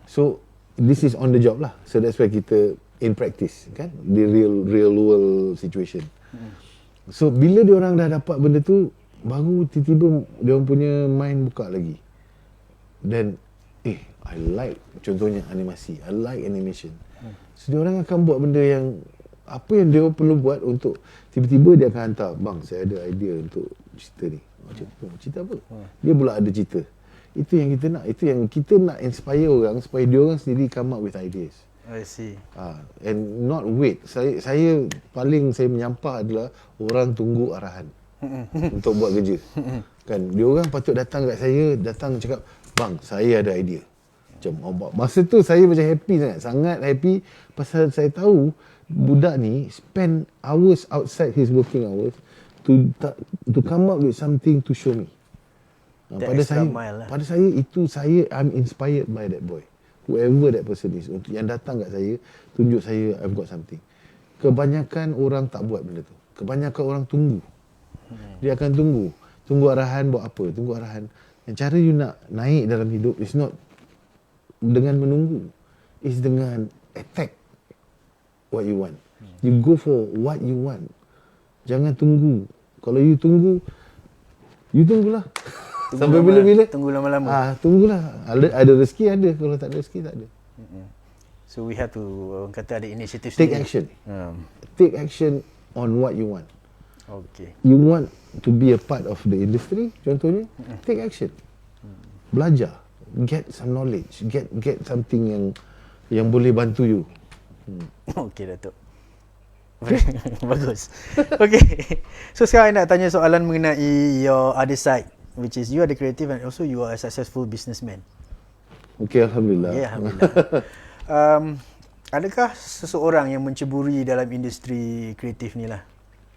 So this is on the job lah. So that's why kita in practice, kan? The real world situation. So bila dia orang dah dapat benda tu, baru tiba-tiba dia orang punya mind buka lagi. Then I like contohnya animasi. I like animation. So dia orang akan buat benda yang apa yang dia perlu buat untuk tiba-tiba dia akan hantar, bang saya ada idea untuk cerita ni. Macam cerita apa? Dia pula ada cerita. Itu yang kita nak. Itu yang kita nak inspire orang supaya dia orang sendiri come up with ideas. I see. And not wait. Saya paling saya menyampah adalah orang tunggu arahan untuk buat kerja. Kan dia orang patut datang kat saya, datang cakap, bang saya ada idea. Macam masa tu saya macam happy sangat happy pasal saya tahu budak ni spend hours outside his working hours to come up with something to show me. Pada saya itu I'm inspired by that boy. Whoever that person is, untuk yang datang kat saya, tunjuk saya I've got something. Kebanyakan orang tak buat benda tu. Kebanyakan orang tunggu. Dia akan tunggu arahan buat apa, tunggu arahan. Yang cara you nak naik dalam hidup is not dengan menunggu, is dengan attack what you want. You go for what you want. Jangan tunggu. Kalau you tunggulah. Sampai bila-bila. Tunggu lama-lama. Tunggulah. Ada rezeki ada, kalau tak ada rezeki tak ada. So we have to kata ada initiative. Take action. Take action on what you want. Okay. You want to be a part of the industry, contohnya, take action. Belajar, get some knowledge, get something yang boleh bantu you. Okey Datuk. Bagus. Okay. So sekarang I nak tanya soalan mengenai your other side, which is you are the creative and also you are a successful businessman. Okay, Alhamdulillah. Ya, Alhamdulillah. Adakah seseorang yang menceburi dalam industri kreatif ni lah,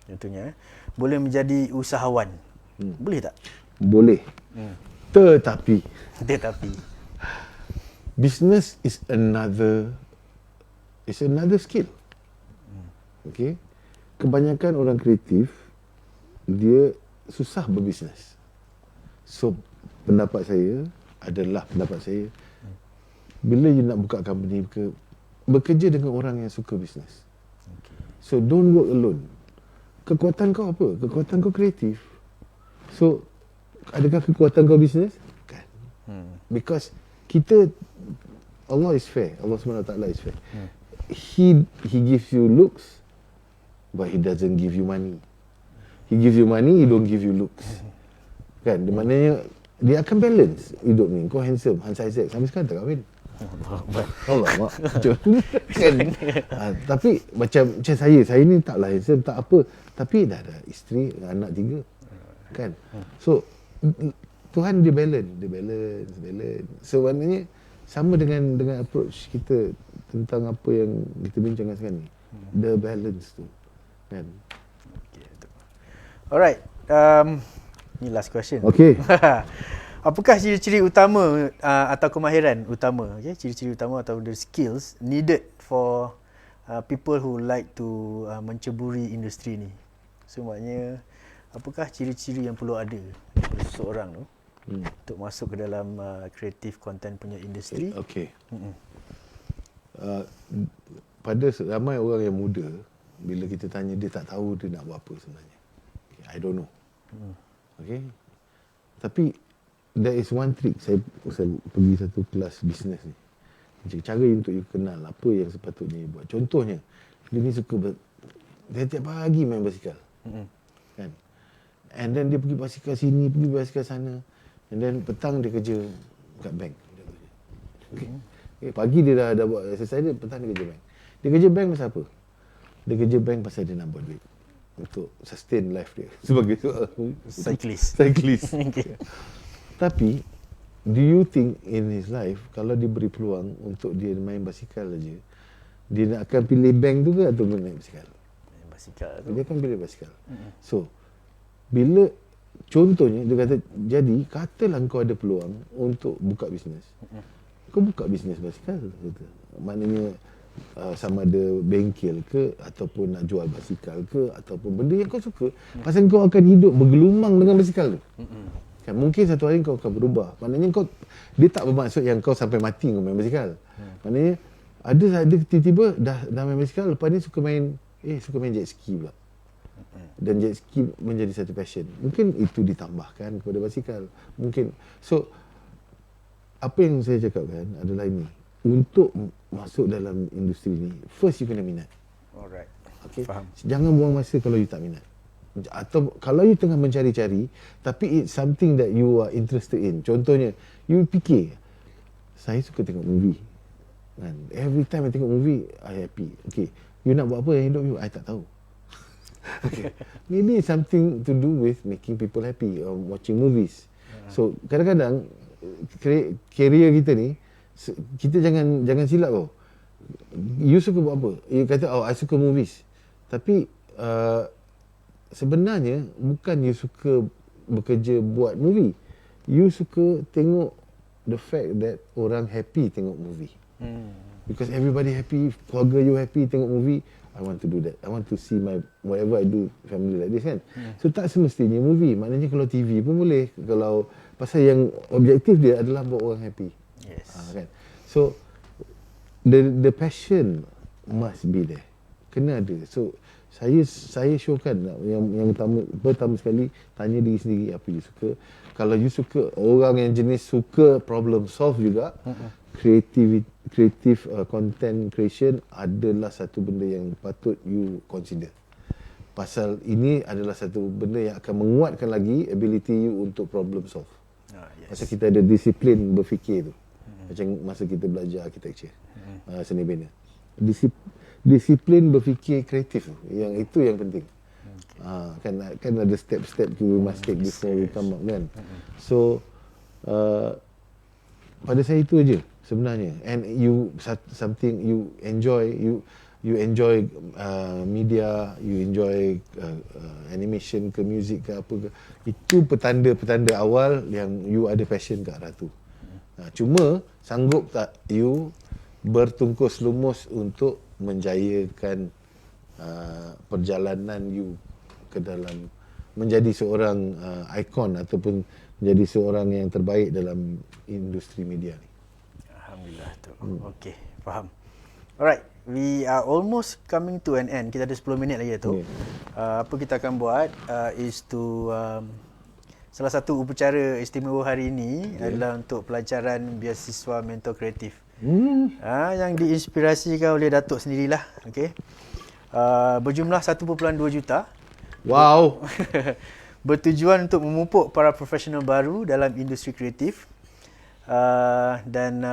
contohnya, boleh menjadi usahawan? Boleh tak? Boleh. Tetapi business is another skill. Okay. Kebanyakan orang kreatif dia susah berbisnes. So pendapat saya, bila you nak buka company, bekerja dengan orang yang suka bisnes. So don't work alone. Kekuatan kau apa? Kekuatan kau kreatif. So adakah kekuatan kau bisnes? Kan. Because Allah is fair. Allah SWT is fair. He gives you looks, but He doesn't give you money. He gives you money, He don't give you looks. Kan? Maknanya dia akan balance hidup ni. Kau handsome, Hans Isaac, sampai sekarang tak kahwin. Allah mak. Kan? Tapi macam saya ni taklah handsome, tak apa. Tapi dah ada isteri, anak 3. Kan? So Tuhan dia balance. So maknanya sama dengan approach kita tentang apa yang kita bincangkan sekarang ni. The balance tu. Kan? Okay, betul. Alright. Ni last question. Okay. Apakah ciri-ciri utama atau kemahiran utama, ciri-ciri utama atau the skills needed for people who like to menceburi industri ni? So maknanya apakah ciri-ciri yang perlu ada daripada seseorang tu untuk masuk ke dalam creative content punya industri? Okay. Pada ramai orang yang muda, bila kita tanya dia tak tahu dia nak buat apa sebenarnya. I don't know. Okay. Tapi there is one trick. Saya pergi satu kelas bisnes ni. Cara untuk you kenal apa yang sepatutnya you buat. Contohnya, dia ni suka dia tiap pagi main basikal. Kan? And then dia pergi basikal sini, pergi basikal sana. And then petang dia kerja kat bank. Okay. Pagi dia dah buat exercise dia, petang dia kerja bank. Dia kerja bank pasal apa? Dia kerja bank pasal dia nak buat duit. Untuk sustain life dia. Sebagai Cyclist. Okay. Tapi, do you think in his life, kalau dia beri peluang untuk dia main basikal aja, dia nak akan pilih bank tu ke atau main basikal? Basikal tu. Dia akan pilih basikal. So, bila contohnya dia kata, jadi katalah kau ada peluang untuk buka bisnes. Kau buka bisnes basikal. Kata. Maknanya sama ada bengkel ke ataupun nak jual basikal ke ataupun benda yang kau suka. Pasal kau akan hidup bergelumang dengan basikal tu. Kan, mungkin satu hari kau akan berubah. Maknanya dia tak bermaksud yang kau sampai mati kau main basikal. Maknanya ada tiba-tiba dah main basikal, lepas ni suka main jet ski pula. Dan jet ski menjadi satu passion. Mungkin itu ditambahkan kepada basikal. Mungkin. So, apa yang saya cakapkan adalah ini. Untuk masuk dalam industri ni, first you kena minat. Alright. Okay? Faham. Jangan buang masa kalau you tak minat. Atau kalau you tengah mencari-cari, tapi it's something that you are interested in. Contohnya, you fikir, saya suka tengok movie. Kan? Every time I tengok movie, I happy. Okay. You nak buat apa yang hidup you? I tak tahu. Okay. Maybe something to do with making people happy or watching movies. So kadang-kadang career kita ni, kita jangan silap tau. You suka buat apa? You kata, I suka movies. Tapi sebenarnya bukan you suka bekerja buat movie. You suka tengok the fact that orang happy tengok movie. Because everybody happy, keluarga you happy tengok movie. I want to do that. I want to see my whatever I do family like this kan. So tak semestinya movie. Maknanya kalau TV pun boleh. Kalau pasal yang objektif dia adalah buat orang happy. Yes. Kan. So the passion must be there. Kena ada. So saya showkan yang pertama sekali tanya diri sendiri apa you suka. Kalau you suka orang yang jenis suka problem solve juga, creative content creation adalah satu benda yang patut you consider. Pasal ini adalah satu benda yang akan menguatkan lagi ability you untuk problem solve. Yes. Pasal kita ada disiplin berfikir tu. Macam masa kita belajar architecture, seni bina. Disiplin berfikir kreatif tu. Yang itu yang penting. Kan ada step-step you must take before you come up kan. So pada saya itu aja sebenarnya. And you something you enjoy, you enjoy media, you enjoy animation ke music ke apa ke. Itu petanda-petanda awal yang you ada passion ke arah tu. Cuma sanggup tak you bertungkus lumus untuk menjayakan perjalanan you ke dalam menjadi seorang ikon ataupun menjadi seorang yang terbaik dalam industri media ni. Alhamdulillah tu. Okey, faham. Alright, we are almost coming to an end. Kita ada 10 minit lagi tu. Apa kita akan buat is to salah satu upacara istimewa hari ini adalah untuk pelajaran beasiswa mentor kreatif. Yang diinspirasikan oleh Datuk sendirilah. Okey. Berjumlah 1.2 juta. Wow. Bertujuan untuk memupuk para profesional baru dalam industri kreatif. Dan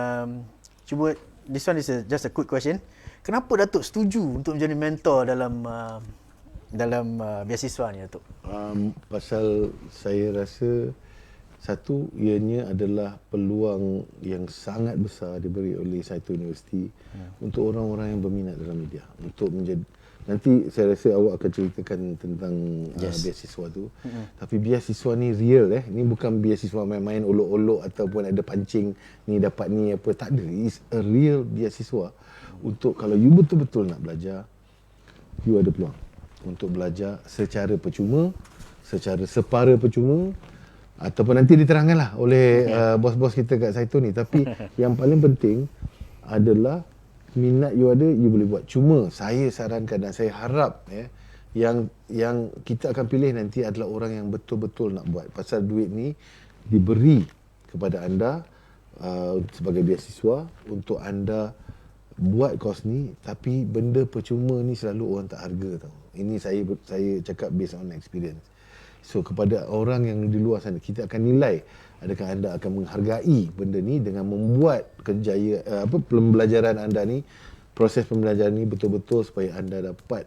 cuba, this one is just a quick question. Kenapa Datuk setuju untuk menjadi mentor dalam beasiswa ni, Datuk? Pasal saya rasa Satu, ianya adalah peluang yang sangat besar diberi oleh satu universiti untuk orang-orang yang berminat dalam media. Untuk menjadi, nanti saya rasa awak akan ceritakan tentang beasiswa tu. Tapi beasiswa ni real Ni bukan beasiswa main-main olok-olok ataupun ada pancing ni dapat ni apa. Tak ada. It's a real beasiswa. Untuk kalau you betul-betul nak belajar, you ada peluang untuk belajar secara percuma, secara separa percuma, ataupun nanti diterangkanlah oleh bos-bos kita kat Zaitun ni. Tapi yang paling penting adalah minat you ada, you boleh buat. Cuma saya sarankan dan saya harap yang kita akan pilih nanti adalah orang yang betul-betul nak buat. Pasal duit ni diberi kepada anda sebagai beasiswa untuk anda buat kos ni, tapi benda percuma ni selalu orang tak harga tau. Ini saya cakap based on experience. So kepada orang yang di luar sana, kita akan nilai adakah anda akan menghargai benda ni dengan membuat pembelajaran anda ni, proses pembelajaran ni betul-betul supaya anda dapat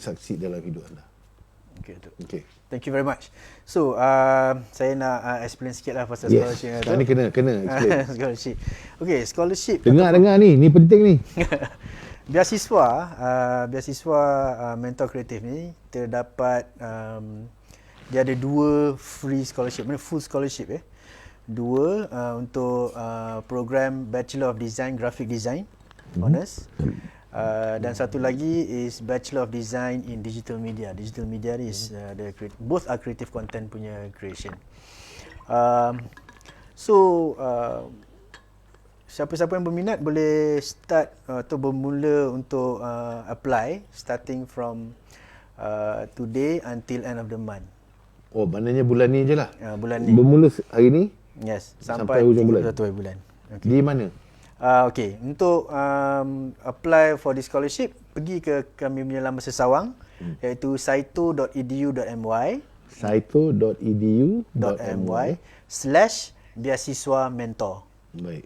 succeed dalam hidup anda. Okay. Thank you very much. So saya nak explain sikit lah pasal scholarship. Ni kena explain. Scholarship. Okay, scholarship. Dengar ni penting ni. Beasiswa mentor kreatif ni terdapat dia ada 2 free scholarship, full scholarship 2 untuk program Bachelor of Design Graphic Design Honours. Dan satu lagi is Bachelor of Design in Digital Media. Digital Media is both are creative content punya creation. Siapa-siapa yang berminat boleh start atau bermula untuk apply starting from today until end of the month. Oh, maknanya bulan ni je lah? Bulan ni. Bermula hari ni? Yes, sampai hujung bulan. 31 bulan. Okay. Di mana? Okay, untuk apply for this scholarship, pergi ke kami punya laman sesawang iaitu saito.edu.my saito.edu.my/beasiswa mentor. Baik.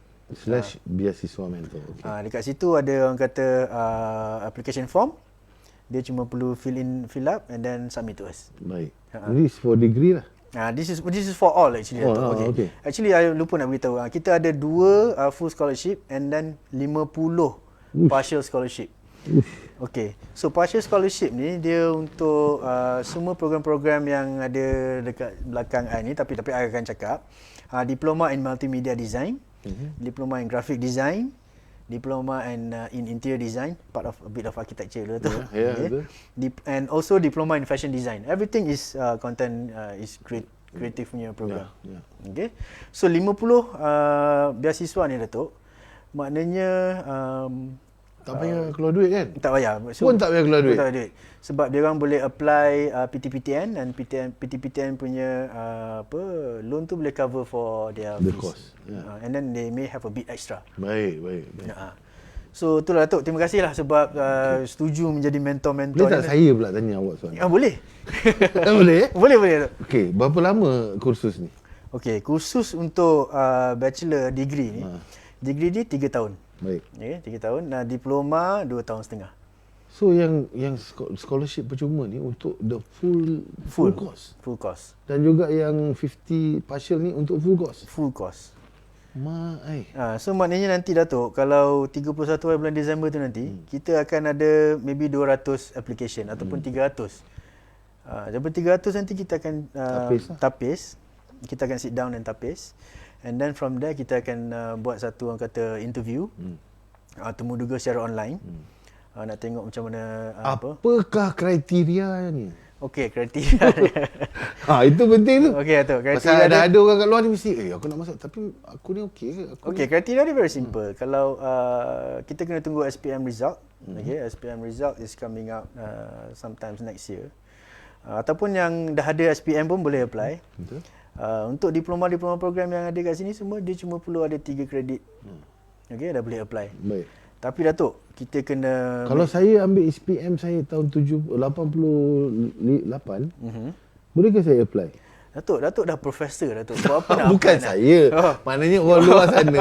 /beasiswa mentor. Okay. Dekat situ ada orang kata application form. Dia cuma perlu fill up and then submit to us. Baik. This for degree lah. This is for all actually. Okay. Actually I lupa nak beritahu. Kita ada 2 full scholarship and then 50 partial scholarship. Okay. So partial scholarship ni dia untuk semua program-program yang ada dekat belakang I ni, tapi I akan cakap diploma in multimedia design, diploma in graphic design, diploma in interior design, a bit of architecture tu. Okay. And also diploma in fashion design. Everything is content is creative punya program. Okay. So 50 beasiswa ni Datuk. Maknanya tak payah keluar duit kan? Tak payah. Pun tak payah keluar duit. Tak payah duit. Sebab dia orang boleh apply PTPTN dan PTPTN punya loan tu boleh cover for their fees. Cost. And then they may have a bit extra. Baik. So itulah Datuk, terima kasihlah sebab setuju menjadi mentor-mentor. Boleh tak saya pula tanya awak soalan? Boleh. Boleh? Boleh Datuk. Okey, berapa lama kursus ni? Okey, kursus untuk bachelor degree ni. Degree ni 3 tahun. Baik. Okay, 3 tahun. Diploma 2 tahun setengah. So yang scholarship percuma ni untuk the full course. Full course. Dan juga yang 50 partial ni untuk full course. Full course. So maknanya nanti Datuk, kalau 31 hari bulan Disember tu nanti, kita akan ada maybe 200 application ataupun 300. Daripada 300 nanti kita akan tapis. Kita akan sit down dan tapis. And then from there kita akan buat satu orang kata interview. Temuduga secara online. Nak tengok macam mana apakah kriteria ni? Okey, kriteria. Itu penting tu. Okey Datuk, Pasal kriteria ada orang kat luar ni mesti aku nak masuk tapi aku ni okey ke? Okey, kriteria dia very simple. Kalau kita kena tunggu SPM result. Okey, SPM result is coming out sometimes next year. Ataupun yang dah ada SPM pun boleh apply. Betul. Untuk diploma program yang ada kat sini semua dia cuma perlu ada 3 kredit. Okey, dah boleh apply. Baik. Tapi Datuk, kita kena... Kalau saya ambil SPM saya tahun 88, bolehkah saya apply? Datuk dah profesor Datuk. Buat apa nak bukan saya. Maknanya orang luar sana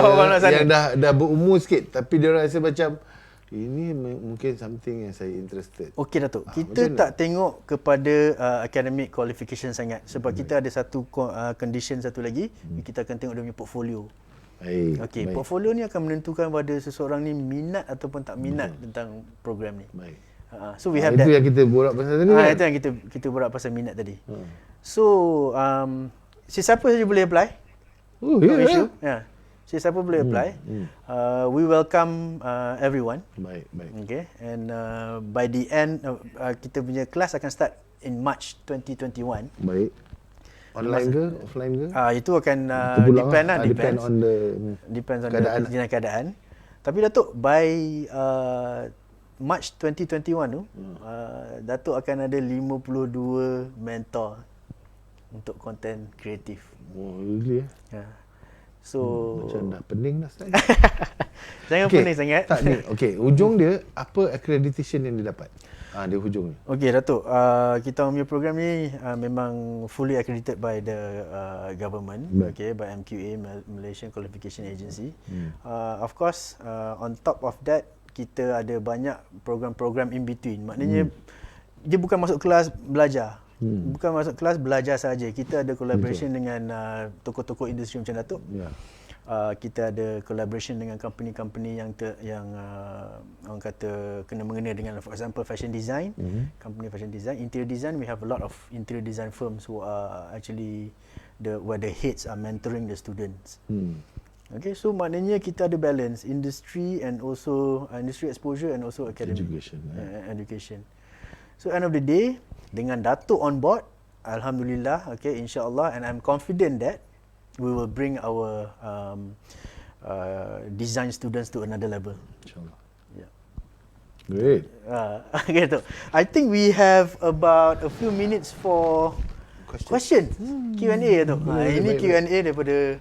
yang dah berumur sikit tapi dia rasa macam Ini mungkin something yang saya interested. Okey Datuk, kita tak tengok kepada academic qualification sangat sebab kita ada satu condition satu lagi, kita akan tengok dia punya portfolio. Okey, portfolio ni akan menentukan pada seseorang ni minat ataupun tak minat tentang program ni. Baik. So we have itu that. yang kita borak pasal tadi kan? Itu yang kita borak pasal minat tadi. So, sesiapa saja boleh apply. Oh, no issue. Sesiapa boleh apply. We welcome everyone. Baik. Okay. And by the end, kita punya kelas akan start in March 2021. Baik. Online ke? Offline ke? Itu akan depends on keadaan. Tapi Datuk, by March 2021 tu, Datuk akan ada 52 mentor untuk content kreatif. Oh, really? So macam dah pening dah Ustaz. Jangan pening sangat. Tak ni. Okey, hujung dia apa accreditation yang dia dapat? Dia hujung ni. Okey Datuk, kita punya program ni memang fully accredited by the government, okay, by MQA, Malaysian Qualification Agency. Of course, on top of that, kita ada banyak program-program in between. Maknanya dia bukan masuk kelas belajar. Bukan masuk kelas belajar saja. Kita ada collaboration dengan tokoh-tokoh industri macam Datuk. Kita ada collaboration dengan company-company yang orang kata kena mengena dengan, for example, fashion design, company fashion design, interior design. We have a lot of interior design firms who are actually where the heads are mentoring the students. Okay, so maknanya kita ada balance industry and also industry exposure and also academic education. So end of the day, dengan Datuk on board, alhamdulillah, okay, insya-Allah, and I'm confident that we will bring our design students to another level. InsyaAllah. Yeah. Great. Okay, Datuk. I think we have about a few minutes for question. Q&A, Datuk. Ini Q&A daripada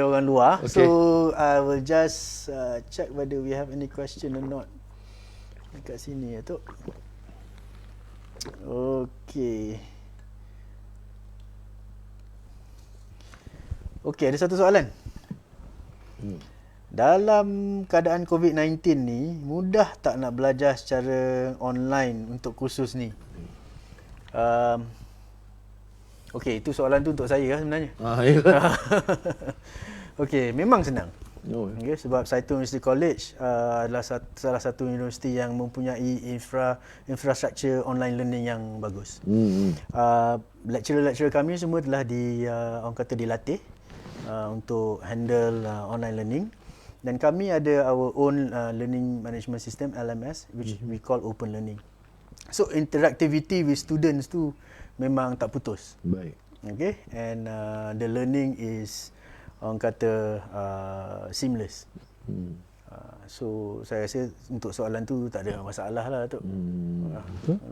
orang luar. Okay. So I will just check whether we have any question or not dekat sini, Datuk. Okay. Okey, ada satu soalan. Dalam keadaan COVID-19 ni, mudah tak nak belajar secara online untuk kursus ni? Okey, itu soalan tu untuk saya sebenarnya. Okey, memang senang. Okay, sebab Saitun University College adalah salah satu universiti yang mempunyai infrastruktur online learning yang bagus. Lecturer-lecturer kami semua telah orang kata dilatih untuk handle online learning, dan kami ada our own learning management system, LMS, which we call open learning. So interactivity with students tu memang tak putus. Baik. Okay, and the learning is orang kata seamless. So saya rasa untuk soalan tu tak ada masalah lah, Datuk.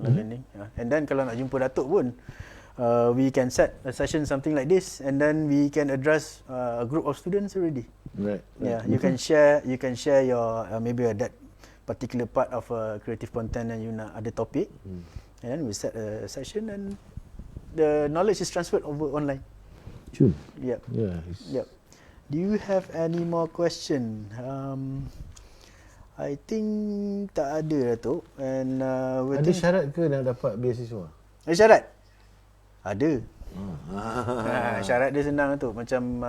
Learning. And then kalau nak jumpa Datuk pun, we can set a session something like this, and then we can address a group of students already. Right. Yeah, you can share your maybe that particular part of creative content and you nak ada topic, and then we set a session and the knowledge is transferred over online. True. Yep. Yeah. Yep. Do you have any more question? I think tak ada, Datuk. And ada syarat ke nak dapat beasiswa? Ada syarat? Ada. Syarat dia senang, Datuk. Macam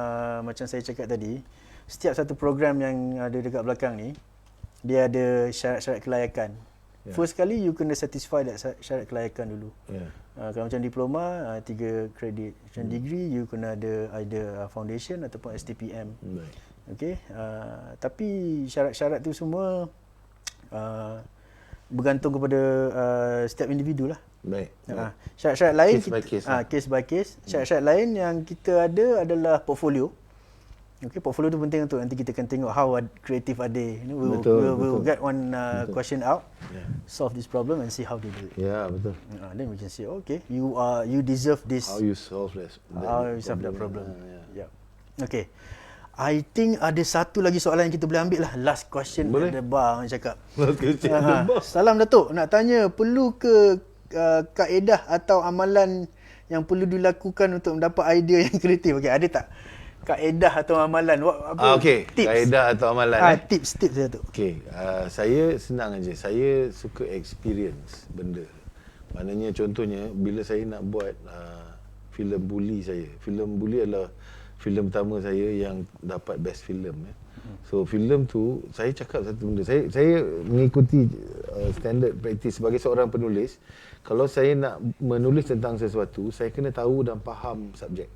saya cakap tadi, setiap satu program yang ada dekat belakang ni, dia ada syarat-syarat kelayakan. First kali you kena satisfy that syarat kelayakan dulu. Kalau macam diploma 3 kredit. Macam degree you kena ada either foundation ataupun STPM. Okay. Tapi syarat-syarat tu semua bergantung kepada setiap individu lah. Baik. Syarat-syarat lain case by case. Syarat-syarat lain yang kita ada adalah portfolio. Okay, portfolio tu penting untuk nanti kita akan tengok how creative are they. We'll get one question out, solve this problem and see how they do it. Yeah, betul. Then we can say, okay, you deserve this. How you solve that problem. Yeah. Okay. I think ada satu lagi soalan yang kita boleh ambil lah. Last question at the bar, orang cakap. Last question at the bar. Salam, Datuk. Nak tanya, perlu ke kaedah atau amalan yang perlu dilakukan untuk mendapat idea yang kreatif? Okay, ada tak? kaedah atau amalan? Okey, tips? kaedah atau amalan. Tips saya tu. Okey, saya senang aja. Saya suka experience benda. Maknanya contohnya bila saya nak buat filem Bully saya. Filem Bully adalah filem pertama saya yang dapat best film ya. So filem tu saya cakap satu benda. Saya mengikuti standard practice sebagai seorang penulis. Kalau saya nak menulis tentang sesuatu, saya kena tahu dan faham subjek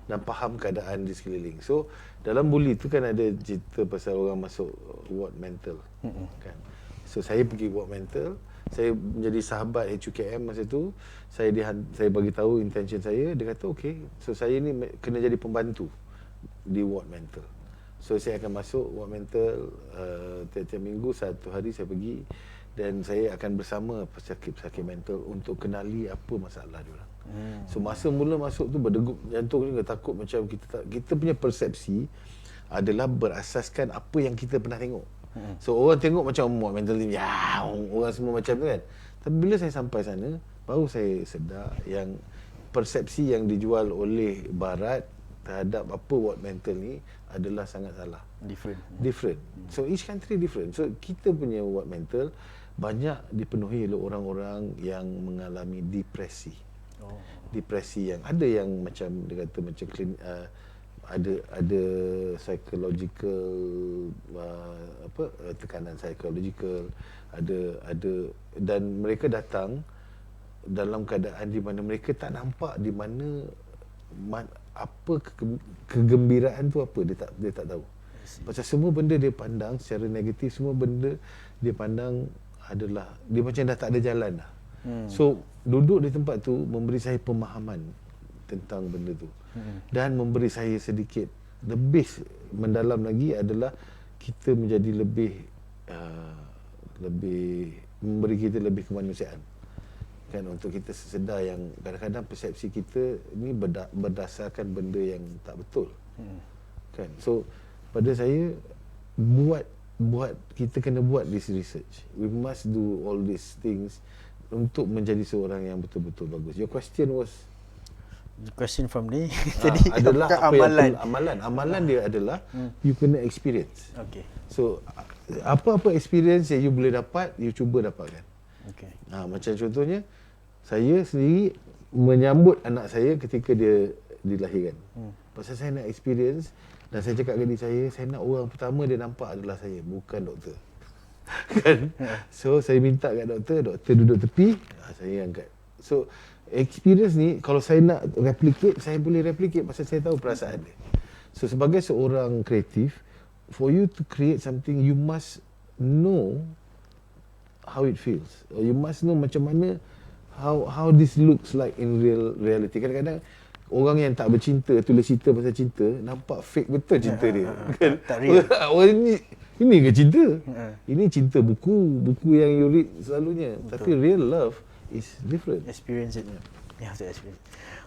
dan faham keadaan di sekeliling. So dalam Bully tu kan ada cerita pasal orang masuk ward mental kan. So saya pergi ward mental, saya menjadi sahabat HUKM masa tu. Saya bagi tahu intention saya, dia kata okey. So saya ni kena jadi pembantu di ward mental. So saya akan masuk ward mental tiap-tiap minggu, satu hari saya pergi dan saya akan bersama pesakit-pesakit mental untuk kenali apa masalah dia orang. So masa mula masuk tu berdegup jantung juga, takut macam kita punya persepsi adalah berasaskan apa yang kita pernah tengok. So orang tengok macam ward mental ni ya, orang semua macam tu kan. Tapi bila saya sampai sana, baru saya sedar yang persepsi yang dijual oleh barat terhadap apa ward mental ni adalah sangat salah. Different. So each country different. So kita punya ward mental banyak dipenuhi oleh orang-orang yang mengalami depresi. Depresi yang ada yang macam dia kata macam ada psychological tekanan psychological, ada dan mereka datang dalam keadaan di mana mereka tak nampak di mana apa kegembiraan tu apa, dia tak tahu. Pasal semua benda dia pandang secara negatif, semua benda dia pandang adalah dia macam dah tak ada jalan dah. So duduk di tempat tu memberi saya pemahaman tentang benda tu. Dan memberi saya sedikit lebih mendalam lagi adalah kita menjadi lebih memberi kita lebih kemanusiaan. Kan, untuk kita sedar yang kadang-kadang persepsi kita ni berdasarkan benda yang tak betul. Kan. So pada saya kita kena buat this research. We must do all these things untuk menjadi seorang yang betul-betul bagus. Your question was the question from ni tadi adalah amalan. Amalan dia adalah you kena experience. Okay. So apa-apa experience yang you boleh dapat, you cuba dapatkan. Okay. Macam contohnya saya sendiri menyambut anak saya ketika dia dilahirkan. Pasal saya nak experience dan saya cakap dengan diri saya nak orang pertama dia nampak adalah saya, bukan doktor. Kan? So saya minta kat doktor duduk tepi, saya angkat. So experience ni kalau saya nak replicate, saya boleh replicate pasal saya tahu perasaan dia. So sebagai seorang kreatif, for you to create something, you must know how it feels. Or you must know macam mana how this looks like in reality. Kadang-kadang orang yang tak bercinta tulis cerita pasal cinta, nampak fake betul cinta dia. Kan? Tak real. Orang ini ke cinta? Ini cinta buku yang you read selalunya. Betul. Tapi real love is different. Experience it. Ya, experience.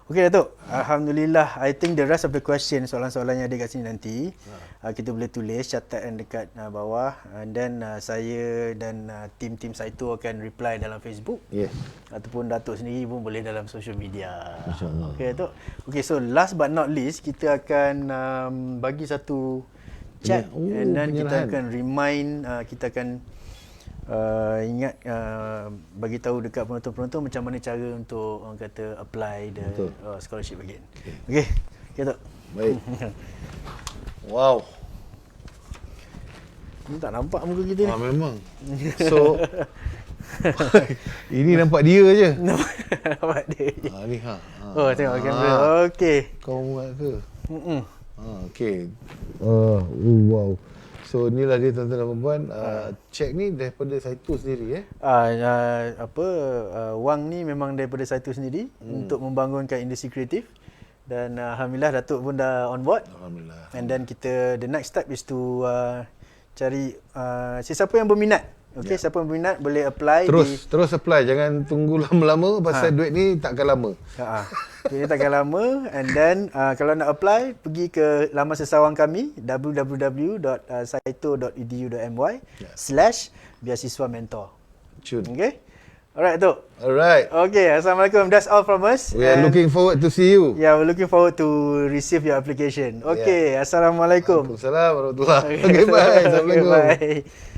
Okey Datuk, alhamdulillah. I think the rest of the question, soalan-soalan yang ada kat sini nanti kita boleh tulis, catatkan dekat bawah, and then saya dan tim Saito akan reply dalam Facebook. Yes. Ataupun Datuk sendiri pun boleh dalam social media. Masya-Allah. Okey Datuk. Okey, so last but not least, kita akan bagi satu chat and then kita akan remind, kita akan ingat bagi tahu dekat penonton-penonton macam mana cara untuk orang kata apply the scholarship again. Okey. Okey Tok. Baik. Wow. Ni tak nampak muka kita ni. Memang. So ini nampak dia je. Nampak dia. Ni Oh, tengok kamera. Okey. Kau buat ke? Okey. Wow. So inilah dia tuan-tuan dan puan. Cek ni daripada Saito sendiri wang ni memang daripada Saito sendiri untuk membangunkan industri kreatif. Dan alhamdulillah Datuk pun dah on board. Alhamdulillah. And then the next step is to cari sesiapa yang berminat. Okey, siapa yang berminat boleh apply. Terus apply, jangan tunggu lama-lama pasal duit ni takkan lama. Duit ni takkan lama. And then kalau nak apply, pergi ke laman sesawang kami www.saito.edu.my/beasiswa mentor. Cun. Okey. Alright, Tok. Alright. Okay, Assalamualaikum. That's all from us. We are looking forward to see you. Yeah, we're looking forward to receive your application. Okay, Assalamualaikum. Waalaikumsalam warahmatullahi. Okay, bye. Assalamualaikum. Okay, bye.